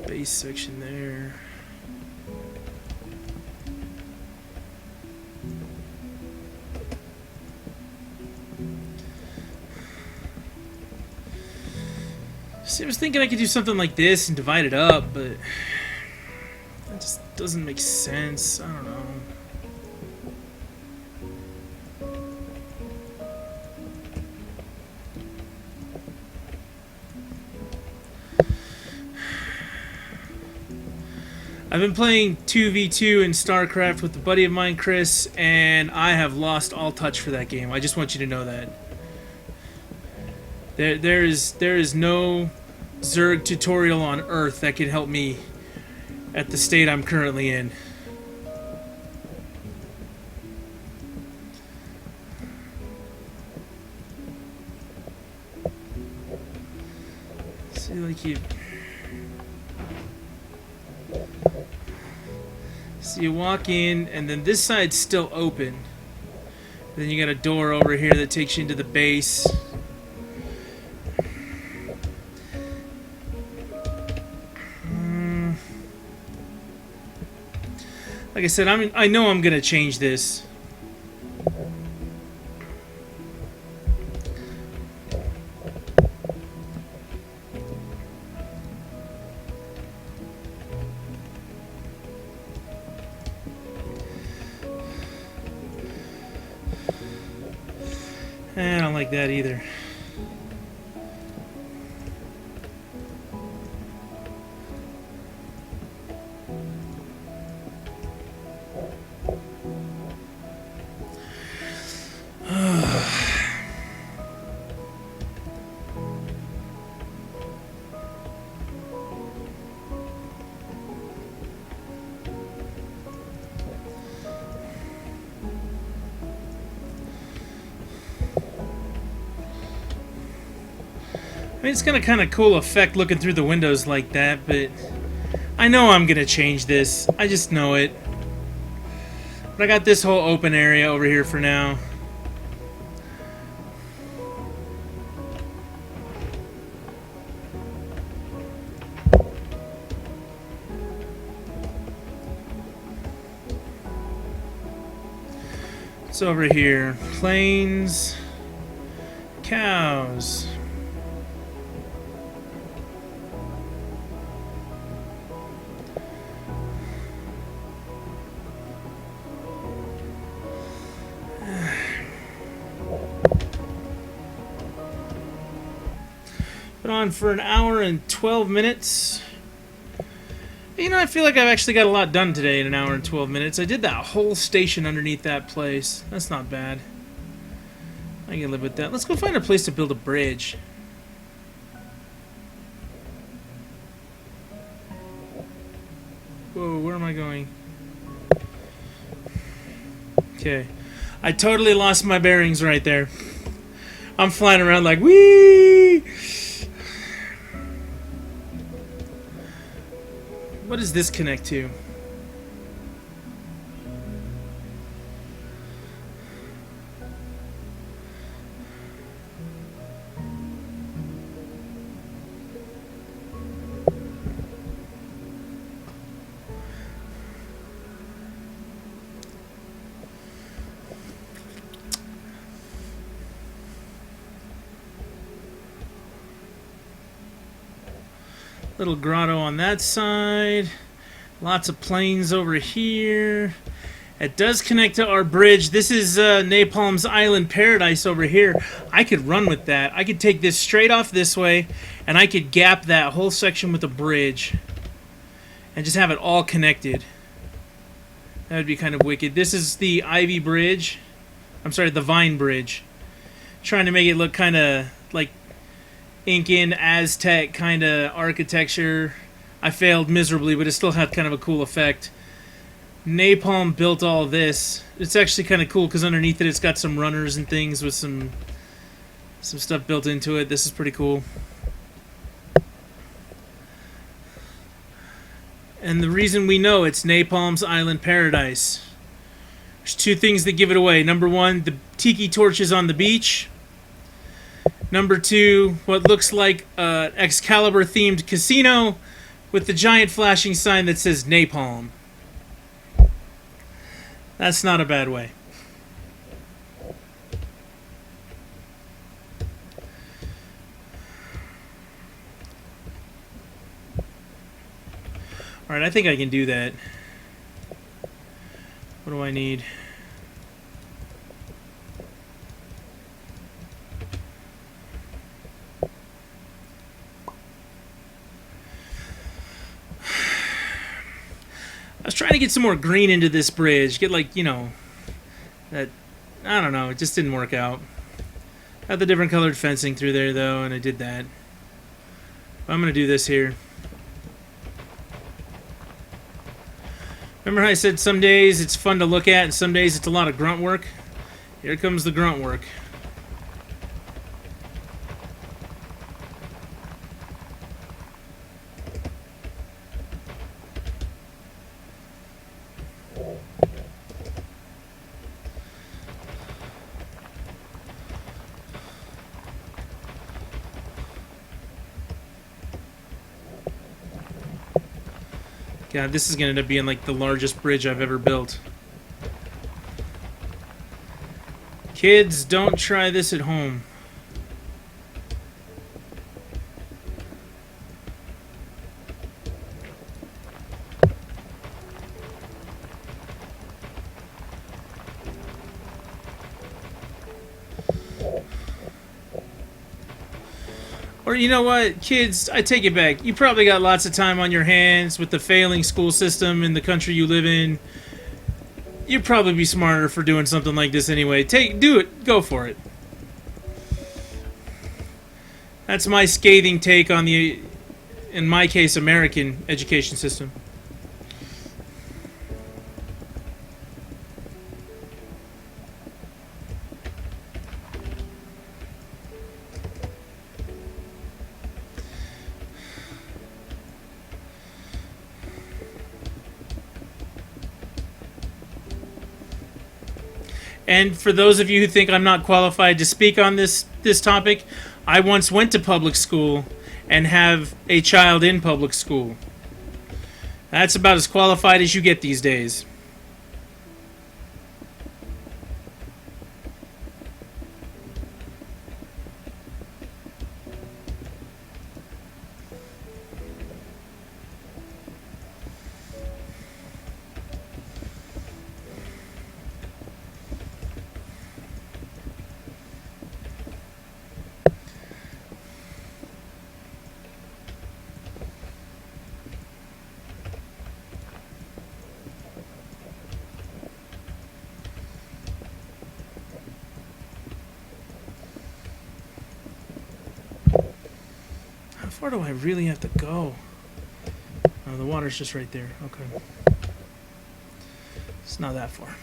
Base section there. See, I was thinking I could do something like this and divide it up, but that just doesn't make sense. I don't know. I've been playing 2v2 in StarCraft with a buddy of mine, Chris, and I have lost all touch for that game. I just want you to know that. There is no Zerg tutorial on Earth that can help me at the state I'm currently in. See, like you... So you walk in, and then this side's still open. Then you got a door over here that takes you into the base. Like I said, I know I'm gonna change this. I don't like that either. mean, it's got a kind of cool effect looking through the windows like that, but I know I'm gonna change this. I just know it. But I got this whole open area over here for now. It's over here. Plains, cows. Been on for an hour and 12 minutes. You know, I feel like I've actually got a lot done today in an hour and 12 minutes. I did that whole station underneath that place. That's not bad. I can live with that. Let's go find a place to build a bridge. Whoa, where am I going? Okay. I totally lost my bearings right there. I'm flying around like, whee! What does this connect to? Little grotto on that side. Lots of plains over here. It does connect to our bridge. This is Napalm's Island Paradise over here. I could run with that. I could take this straight off this way, and I could gap that whole section with a bridge. And just have it all connected. That would be kind of wicked. This is the Ivy Bridge. I'm sorry, the Vine Bridge. Trying to make it look kind of like Incan, Aztec kind of architecture. I failed miserably, but it still had kind of a cool effect. Napalm built all this. It's actually kind of cool because underneath it, it's got some runners and things with some stuff built into it. This is pretty cool. And the reason we know it's Napalm's Island Paradise. There's two things that give it away. Number one, the tiki torches on the beach. Number two, what looks like an Excalibur-themed casino with the giant flashing sign that says Napalm. That's not a bad way. Alright, I think I can do that. What do I need? I was trying to get some more green into this bridge. Get like, you know, that, I don't know, it just didn't work out. Had the different colored fencing through there though, and I did that. But I'm going to do this here. Remember how I said some days it's fun to look at and some days it's a lot of grunt work? Here comes the grunt work. God, this is going to end up being like the largest bridge I've ever built. Kids, don't try this at home. Or you know what, kids, I take it back. You probably got lots of time on your hands with the failing school system in the country you live in. You'd probably be smarter for doing something like this anyway. Do it. Go for it. That's my scathing take on the, in my case, American education system. And for those of you who think I'm not qualified to speak on this topic, I once went to public school and have a child in public school. That's about as qualified as you get these days. How far do I really have to go? Oh, the water's just right there. Okay. It's not that far.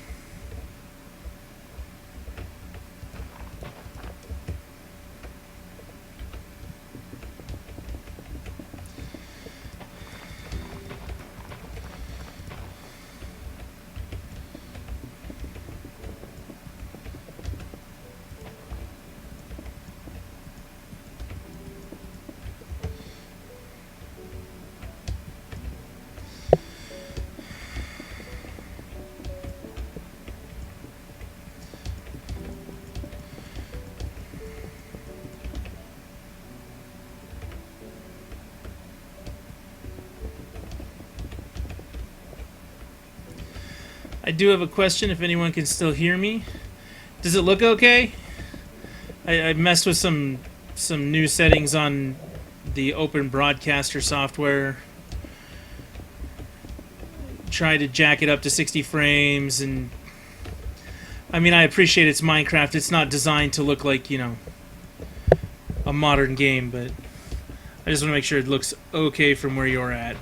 I do have a question if anyone can still hear me. Does it look okay? I messed with some new settings on the Open Broadcaster software. Tried to jack it up to 60 frames, and I mean, I appreciate it's Minecraft. It's not designed to look like, you know, a modern game, but I just want to make sure it looks okay from where you're at.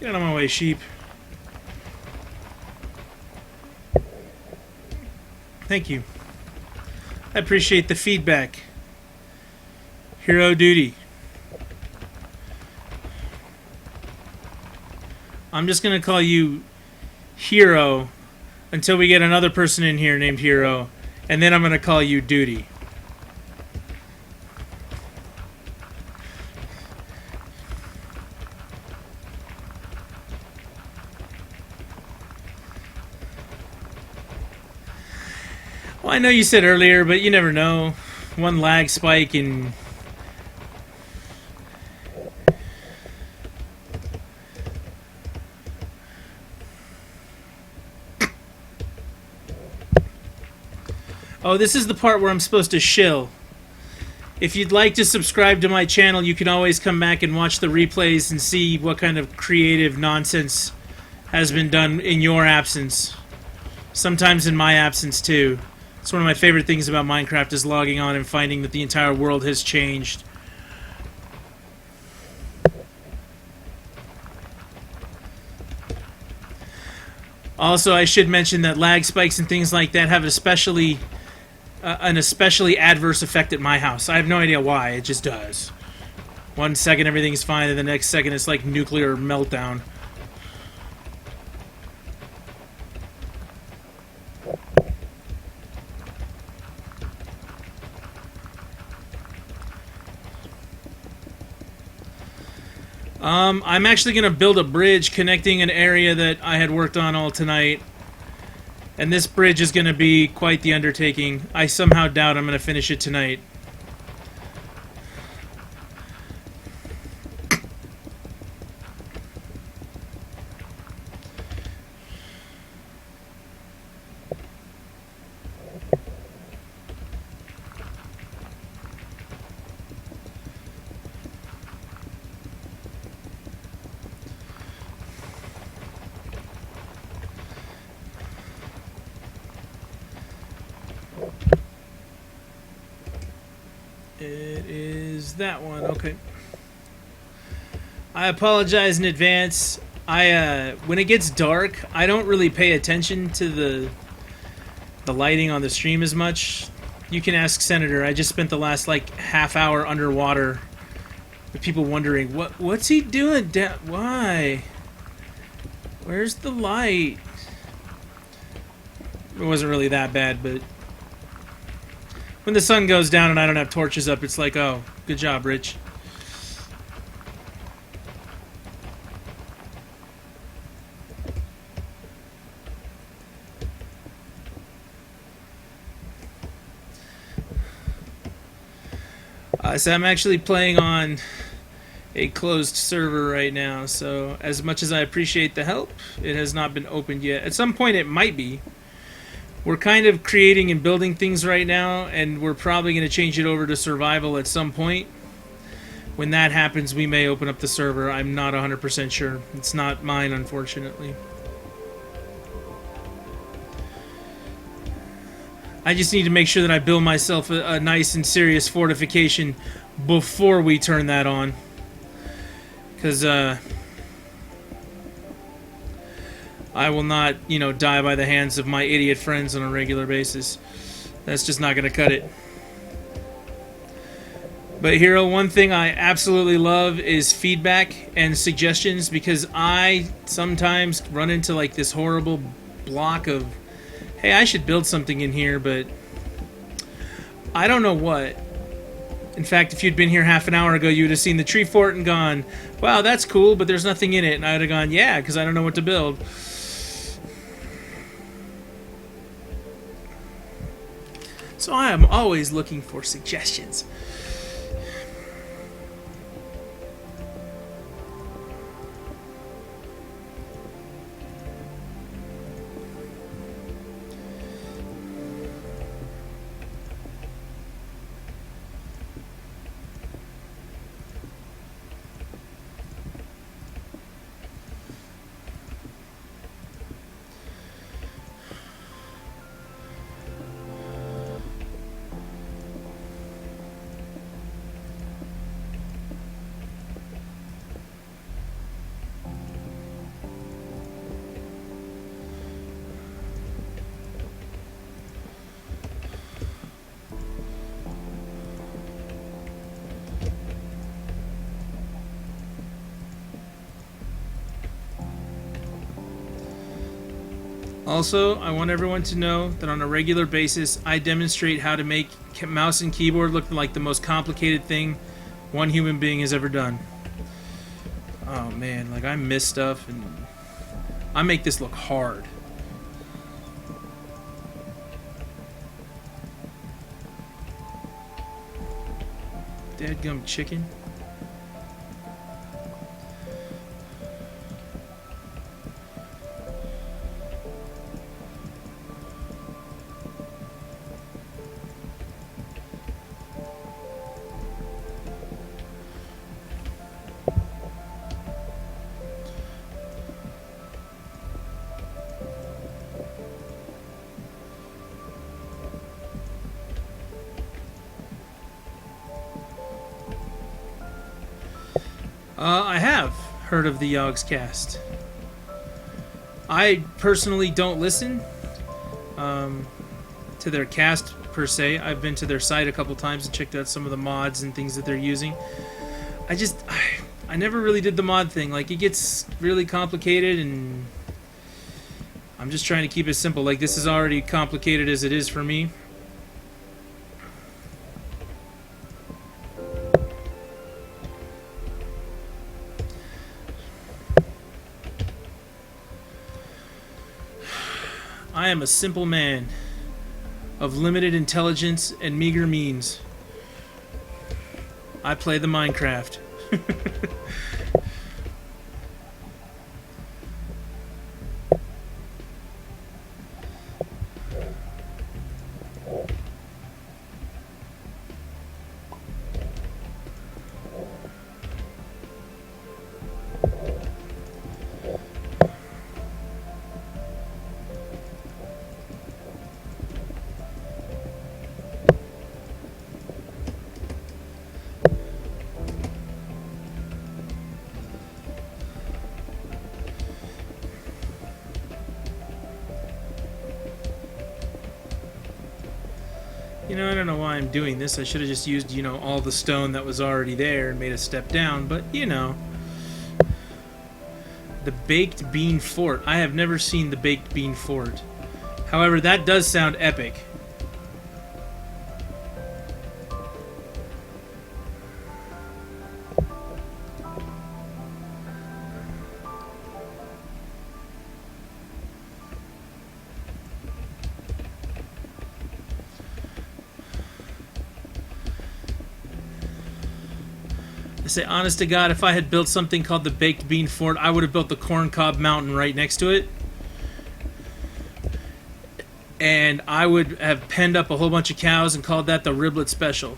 Get out of my way, sheep. Thank you. I appreciate the feedback. Hero duty. I'm just going to call you Hero until we get another person in here named Hero, and then I'm going to call you Duty. Well, I know you said earlier, but you never know. One lag spike and... Oh, this is the part where I'm supposed to shill. If you'd like to subscribe to my channel, you can always come back and watch the replays and see what kind of creative nonsense has been done in your absence. Sometimes in my absence, too. It's one of my favorite things about Minecraft is logging on and finding that the entire world has changed. Also, I should mention that lag spikes and things like that have an especially adverse effect at my house. I have no idea why. It just does. 1 second everything's fine, and the next second it's like nuclear meltdown. I'm actually going to build a bridge connecting an area that I had worked on all tonight. And this bridge is going to be quite the undertaking. I somehow doubt I'm going to finish it tonight. It is that one. Okay. I apologize in advance. When it gets dark, I don't really pay attention to the lighting on the stream as much. You can ask Senator. I just spent the last like half hour underwater with people wondering what's he doing? Why? Where's the light? It wasn't really that bad, but when the sun goes down and I don't have torches up, it's like, oh, good job, Rich. So I'm actually playing on a closed server right now, so as much as I appreciate the help, it has not been opened yet. At some point it might be. We're kind of creating and building things right now, and we're probably going to change it over to survival at some point. When that happens, we may open up the server. I'm not 100% sure. It's not mine, unfortunately. I just need to make sure that I build myself a nice and serious fortification before we turn that on. Because, I will not, die by the hands of my idiot friends on a regular basis. That's just not going to cut it. But Hero, one thing I absolutely love is feedback and suggestions, because I sometimes run into like this horrible block of, hey, I should build something in here, but I don't know what. In fact, if you'd been here half an hour ago, you would have seen the tree fort and gone, wow, that's cool, but there's nothing in it. And I would have gone, yeah, because I don't know what to build. So I am always looking for suggestions. Also, I want everyone to know that on a regular basis, I demonstrate how to make mouse and keyboard look like the most complicated thing one human being has ever done. Oh man, like I miss stuff and I make this look hard. Dadgum chicken. I have heard of the Yogscast. I personally don't listen to their cast per se. I've been to their site a couple times and checked out some of the mods and things that they're using. I never really did the mod thing. Like, it gets really complicated, and I'm just trying to keep it simple. Like, this is already complicated as it is for me. I am a simple man of limited intelligence and meager means. I play the Minecraft. You know, I don't know why I'm doing this. I should have just used, all the stone that was already there and made a step down, but, The Baked Bean Fort. I have never seen the Baked Bean Fort. However, that does sound epic. I say, honest to God, if I had built something called the Baked Bean Fort, I would have built the Corncob Mountain right next to it. And I would have penned up a whole bunch of cows and called that the Riblet Special.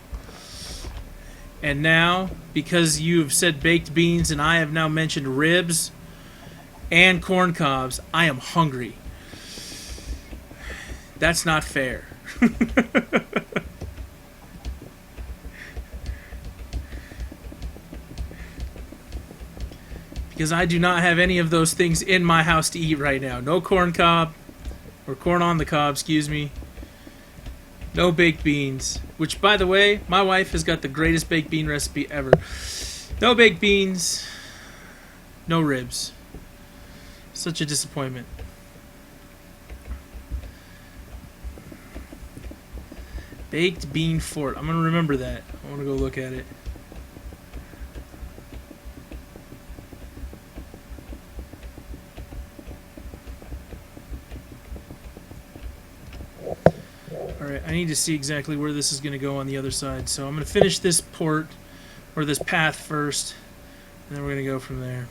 And now, because you've said baked beans and I have now mentioned ribs and corn cobs, I am hungry. That's not fair. Because I do not have any of those things in my house to eat right now. No corn cob, or corn on the cob, excuse me. No baked beans. Which, by the way, my wife has got the greatest baked bean recipe ever. No baked beans. No ribs. Such a disappointment. Baked Bean Fort. I'm going to remember that. I want to go look at it. Alright, I need to see exactly where this is going to go on the other side. So I'm going to finish this port, or this path first, and then we're going to go from there.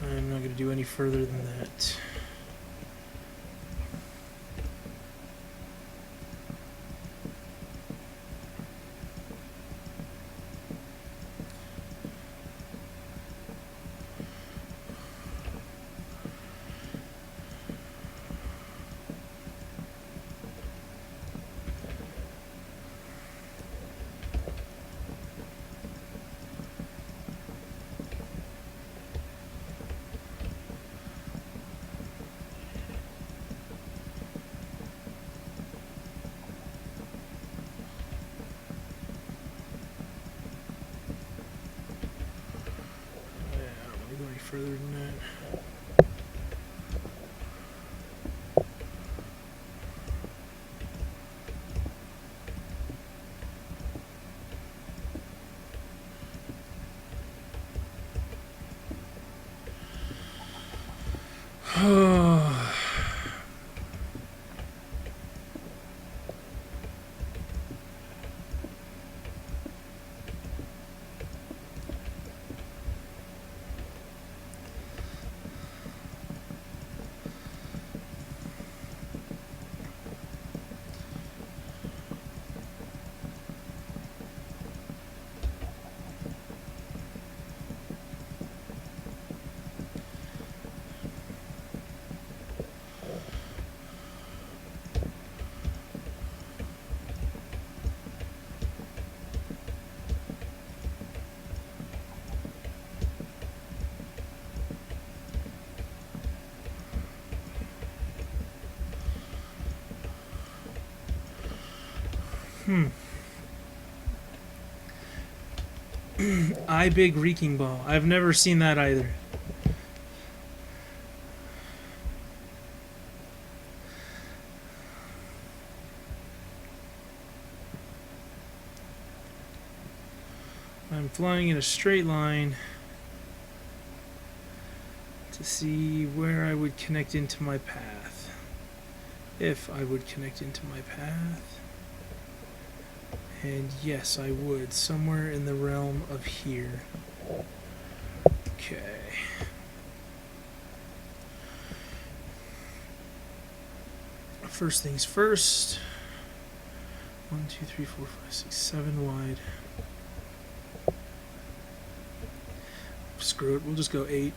I'm not going to do any further than that. Further than that. I Big Reeking Ball. I've never seen that either. I'm flying in a straight line to see where I would connect into my path. If I would connect into my path. And yes, I would. Somewhere in the realm of here. Okay. First things first. 1, 2, 3, 4, 5, 6, 7 wide. screw it. We'll just go 8.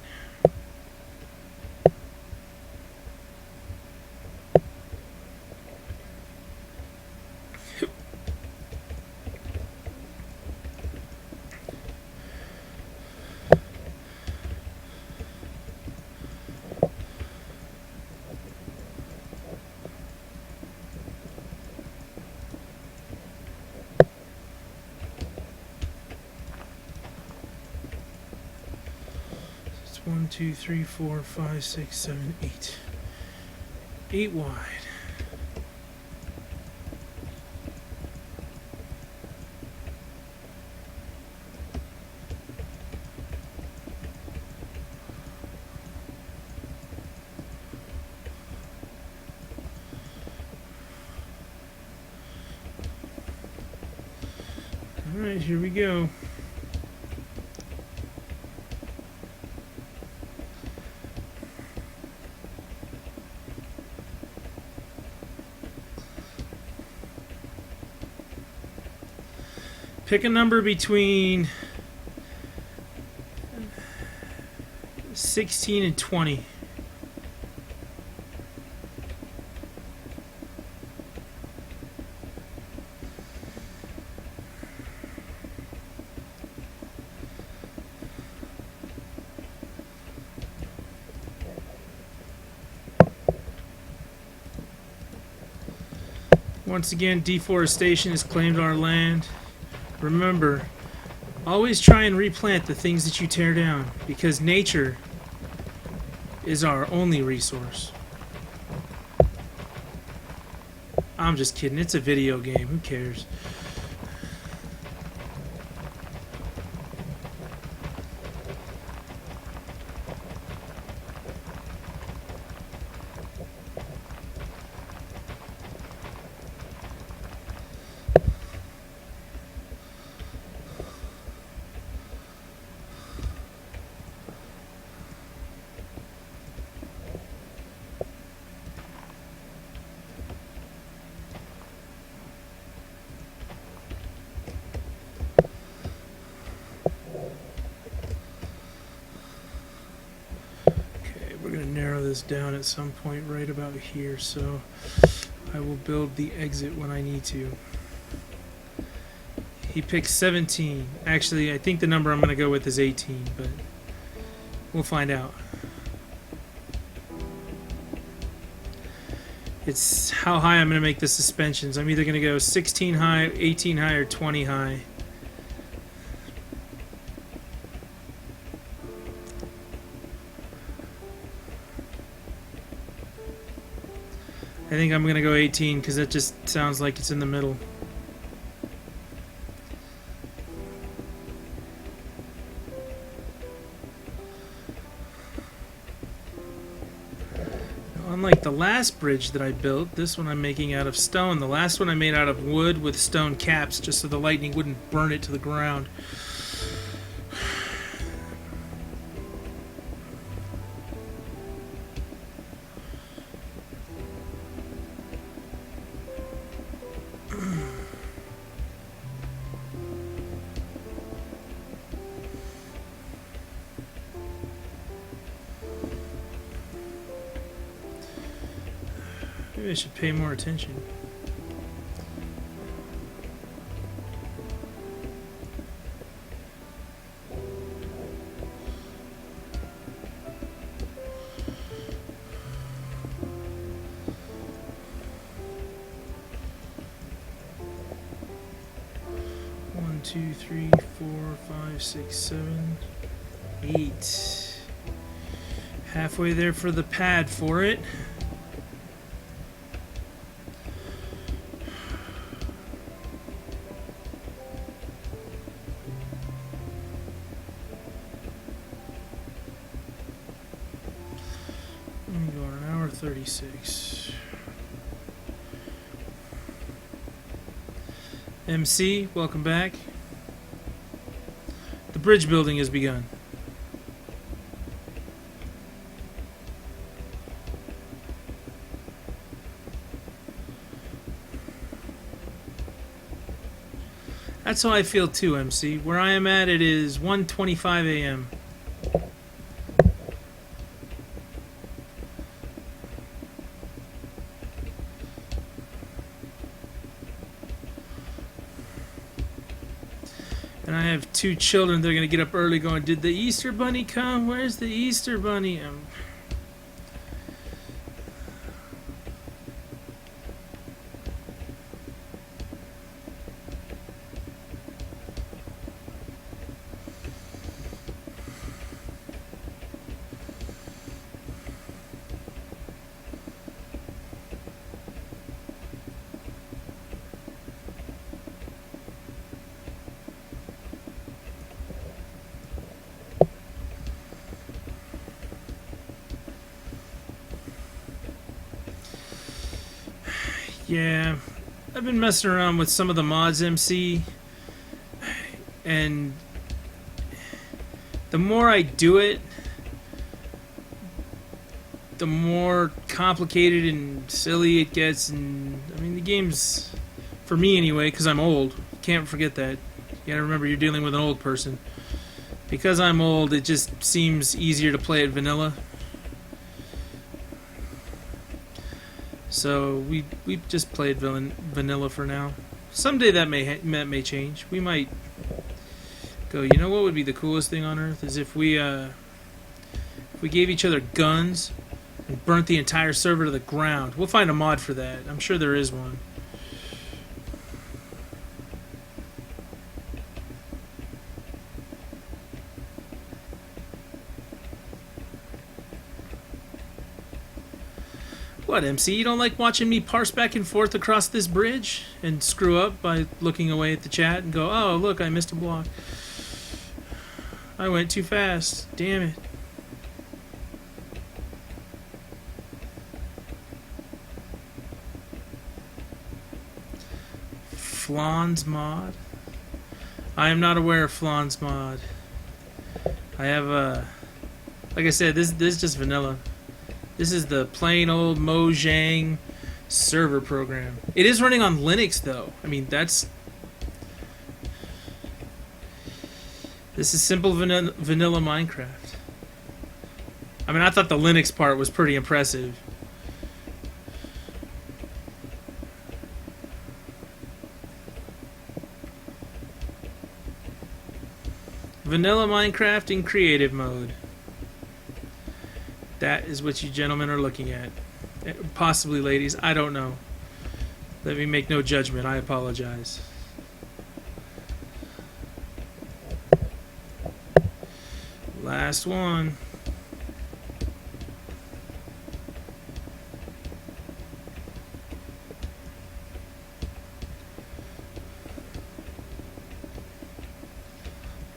It's 1, 2, 3, 4, 5, 6, 7, 8. 8 wide. Alright, here we go. Pick a number between 16 and 20. Once again, deforestation has claimed our land. Remember, always try and replant the things that you tear down, because nature is our only resource. I'm just kidding, it's a video game, who cares? Narrow this down at some point right about here, so I will build the exit when I need to. He picked 17. Actually, I think the number I'm going to go with is 18, but we'll find out. It's how high I'm going to make the suspensions. I'm either going to go 16 high, 18 high, or 20 high. I think I'm going to go 18 because that just sounds like it's in the middle. Now, unlike the last bridge that I built, this one I'm making out of stone. The last one I made out of wood with stone caps just so the lightning wouldn't burn it to the ground. Maybe I should pay more attention. One, two, three, 4, 5, 6, 7, 8. Halfway there for the pad for it. I'm going an hour 36. MC, welcome back. The bridge building has begun. That's how I feel too, MC. Where I am at, it is 1:25 a.m. And I have two children. They're gonna get up early, going, "Did the Easter Bunny come? Where's the Easter Bunny?" Yeah, I've been messing around with some of the mods, MC, and the more I do it, the more complicated and silly it gets. And I mean, the game's, for me anyway, because I'm old. Can't forget that. You gotta remember you're dealing with an old person. Because I'm old, it just seems easier to play it vanilla. So we just played vanilla for now. Someday that may change. We might go, you know what would be the coolest thing on earth is if we gave each other guns and burnt the entire server to the ground. We'll find a mod for that. I'm sure there is one. What, MC? You don't like watching me parse back and forth across this bridge and screw up by looking away at the chat and go, "Oh, look, I missed a block. I went too fast. Damn it." Flan's mod? I am not aware of Flan's mod. I have like I said, this is just vanilla. This is the plain old Mojang server program. It is running on Linux, though. I mean, this is simple vanilla Minecraft. I mean, I thought the Linux part was pretty impressive. Vanilla Minecraft in creative mode. That is what you gentlemen are looking at. Possibly ladies, I don't know. Let me make no judgment, I apologize. Last one.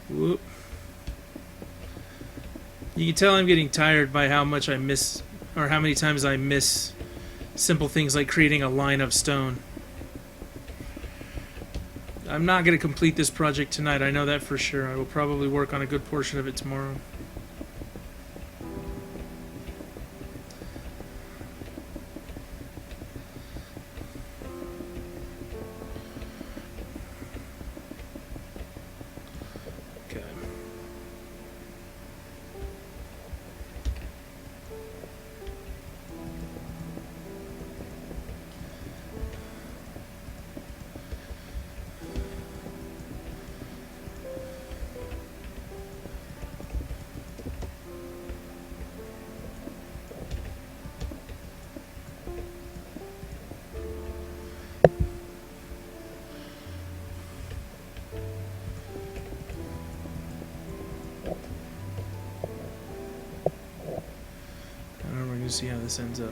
Whoop. You can tell I'm getting tired by how much I miss, or how many times I miss simple things like creating a line of stone. I'm not going to complete this project tonight, I know that for sure. I will probably work on a good portion of it tomorrow. See how this ends up.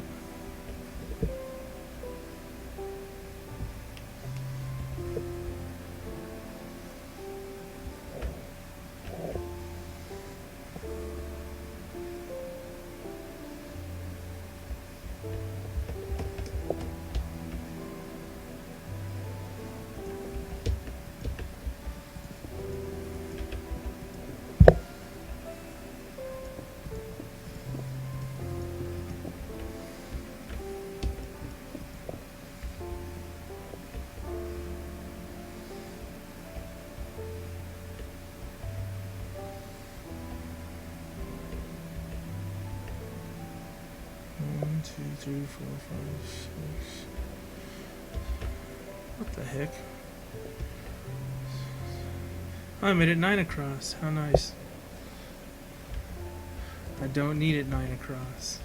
One, two, three, four, five, six. What the heck? Oh, I made it 9 across. How nice. I don't need it 9 across.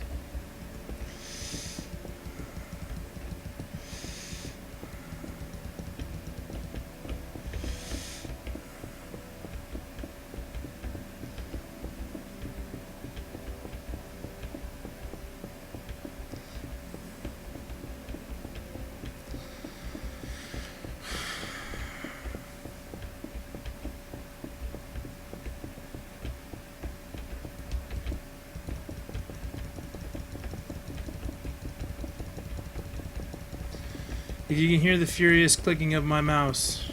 If you can hear the furious clicking of my mouse,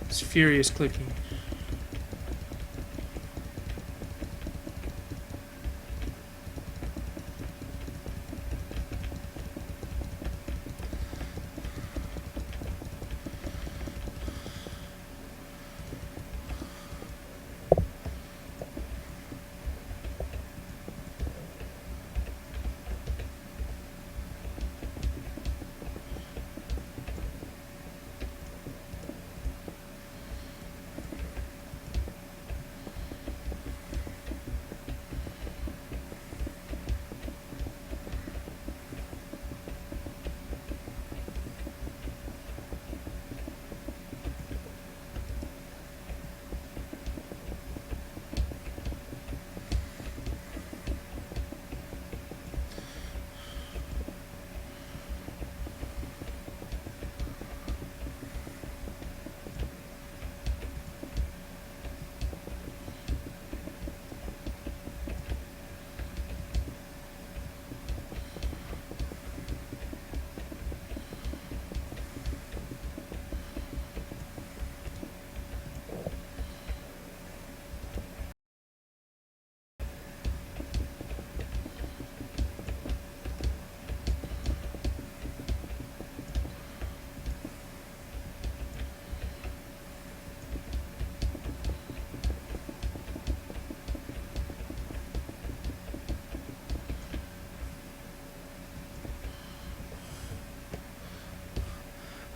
it's furious clicking.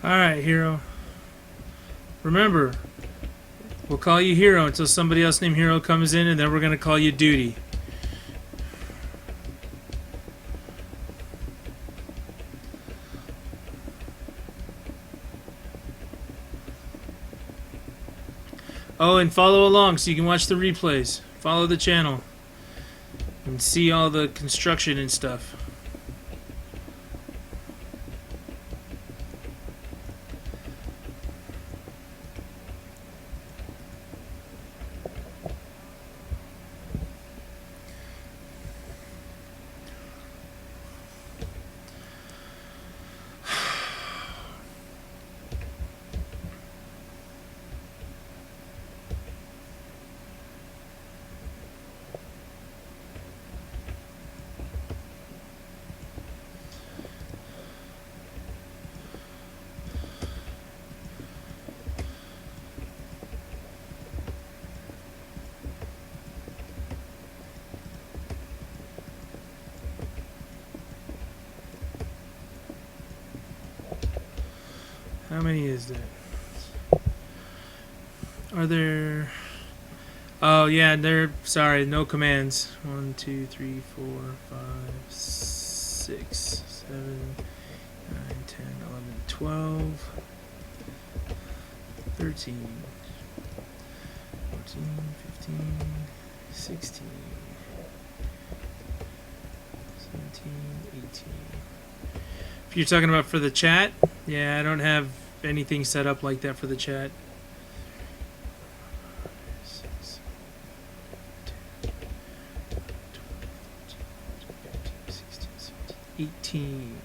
Alright, Hero. Remember, we'll call you Hero until somebody else named Hero comes in, and then we're going to call you Duty. Oh, and follow along so you can watch the replays. Follow the channel and see all the construction and stuff. How many is that? Are there... Oh, yeah, sorry, no commands. 1, 2, 3, 4, 5, 6, 7, 9, 10, 11, 12, 13, 14, 15, 16, 17, 18. If you're talking about for the chat, yeah, I don't have anything set up like that for the chat. 6, 10, 12, 13, 14, 15, 16, 17, 18.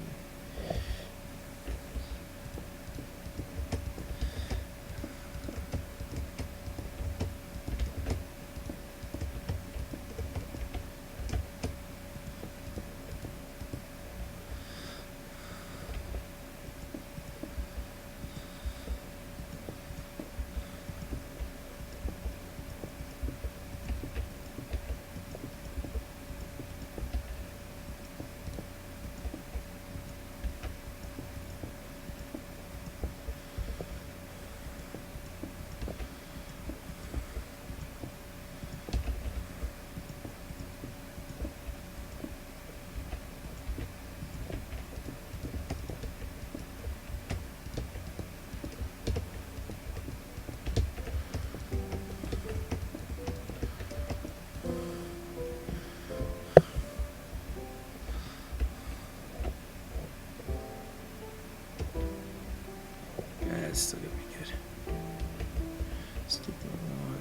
it's still gonna be good. Stupid one.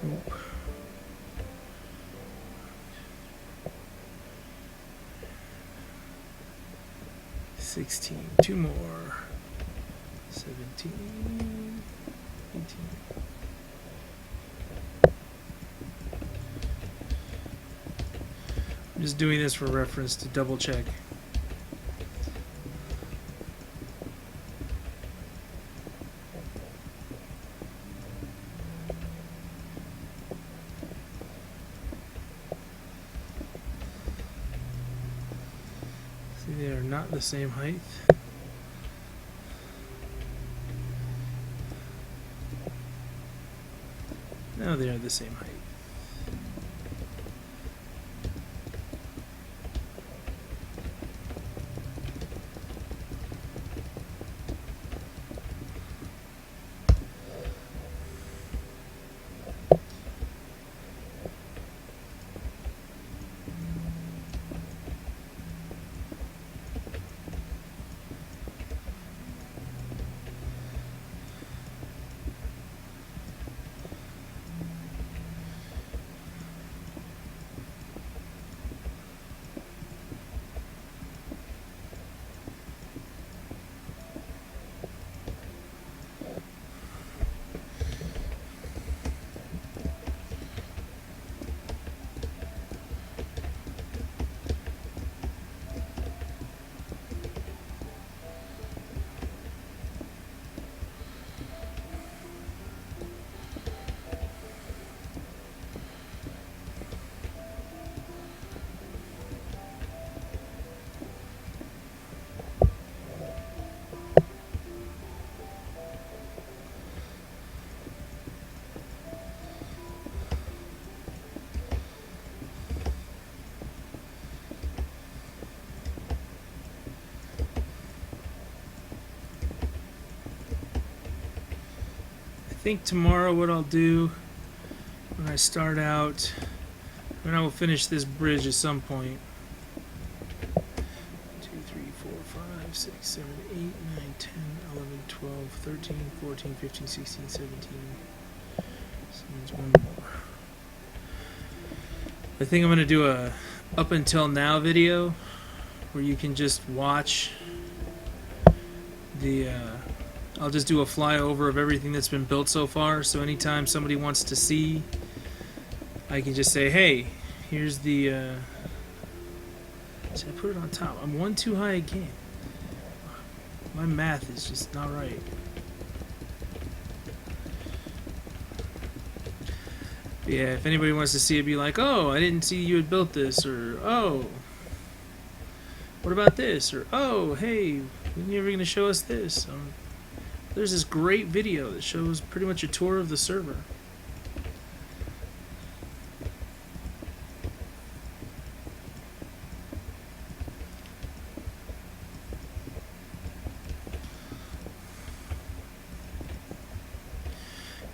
Nope. 16. 2 more. 17. 18. I'm just doing this for reference to double check. See, they are not the same height. No, they are the same height. I think tomorrow what I'll do when I start out, and I will finish this bridge at some point. 2, 3, 4, 5, 6, 7, 8, 9, 10, 11, 12, 13, 14, 15, 16, 17. So there's one more. I think I'm going to do a up until now video where you can just watch the I'll just do a flyover of everything that's been built so far, so anytime somebody wants to see, I can just say, hey, here's the see, I put it on top. I'm one too high again. My math is just not right. But yeah, if anybody wants to see it, be like, oh, I didn't see you had built this, or oh, what about this, or oh, hey, when are you ever going to show us this? There's this great video that shows pretty much a tour of the server.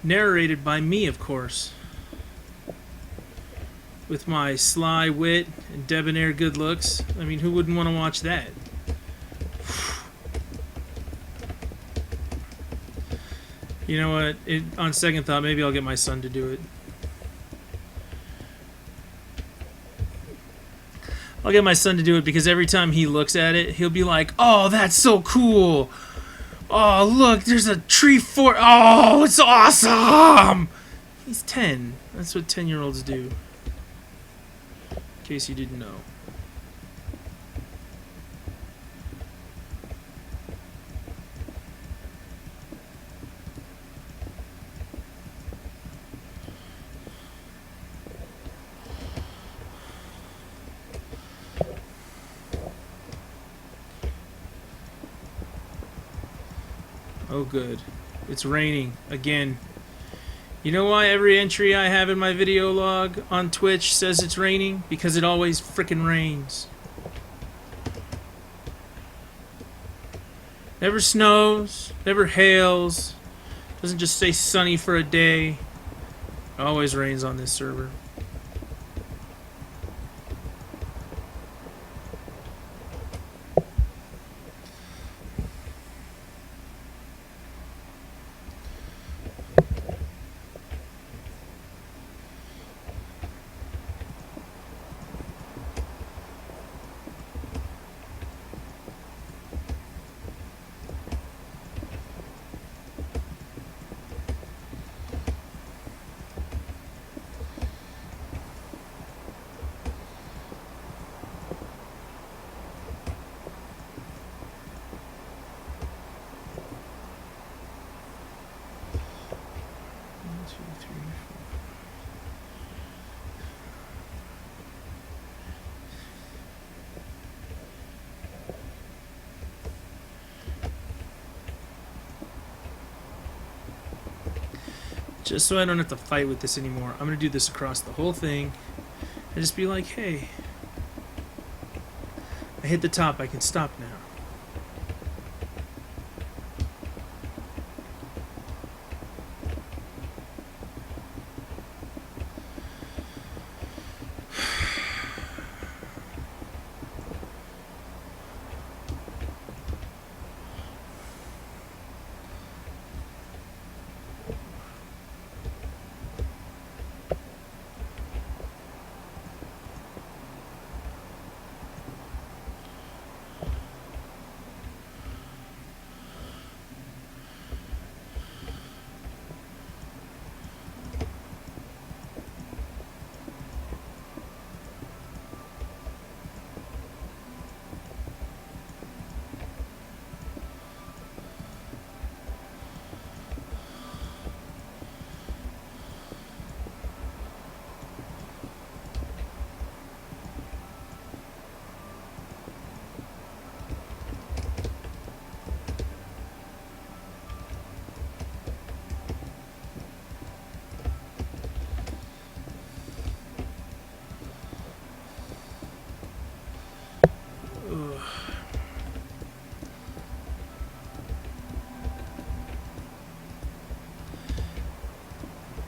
Narrated by me, of course. With my sly wit and debonair good looks. I mean, who wouldn't want to watch that? You know what? On second thought, maybe I'll get my son to do it. I'll get my son to do it because every time he looks at it, he'll be like, oh, that's so cool. Oh, look, there's a tree fort. Oh, it's awesome. He's 10. That's what 10-year-olds do. In case you didn't know. Oh, good. It's raining again. You know why every entry I have in my video log on Twitch says it's raining? Because it always frickin' rains. Never snows, never hails, doesn't just stay sunny for a day. It always rains on this server. Just so I don't have to fight with this anymore, I'm going to do this across the whole thing and just be like, hey, I hit the top, I can stop now.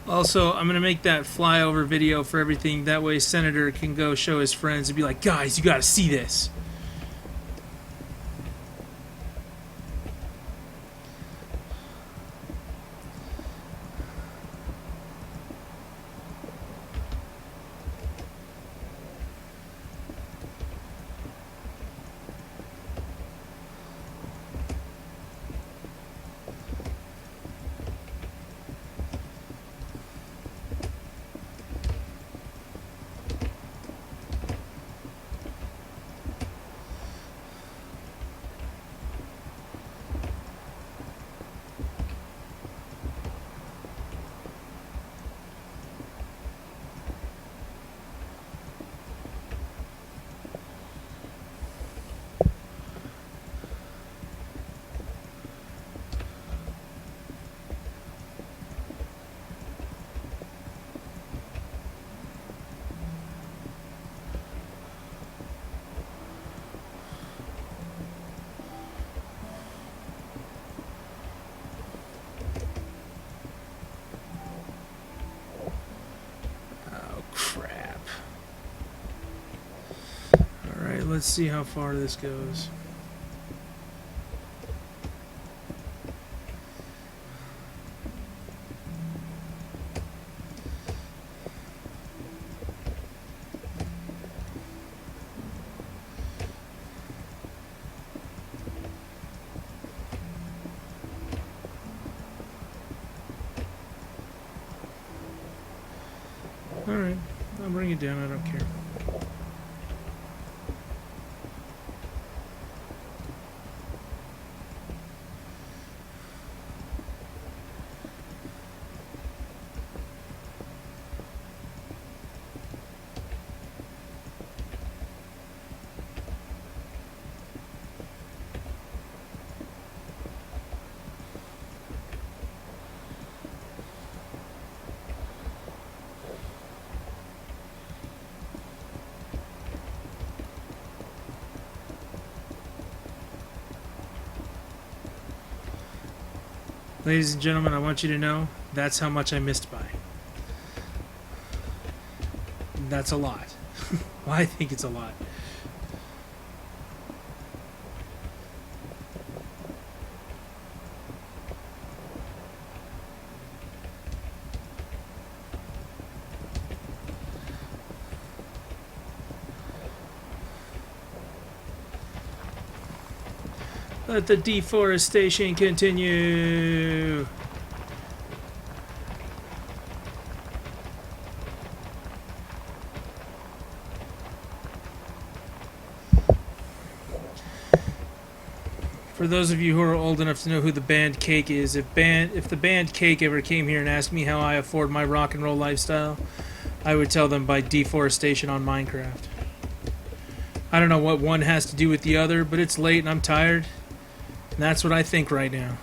Also, I'm going to make that flyover video for everything. That way Senator can go show his friends and be like, guys, you got to see this. Let's see how far this goes. Alright, I'll bring it down, I don't care. Ladies and gentlemen, I want you to know that's how much I missed by. That's a lot. Well, I think it's a lot. Let the deforestation continue. For those of you who are old enough to know who the band Cake is, if the band Cake ever came here and asked me how I afford my rock and roll lifestyle, I would tell them by deforestation on Minecraft. I don't know what one has to do with the other, but it's late and I'm tired. And that's what I think right now.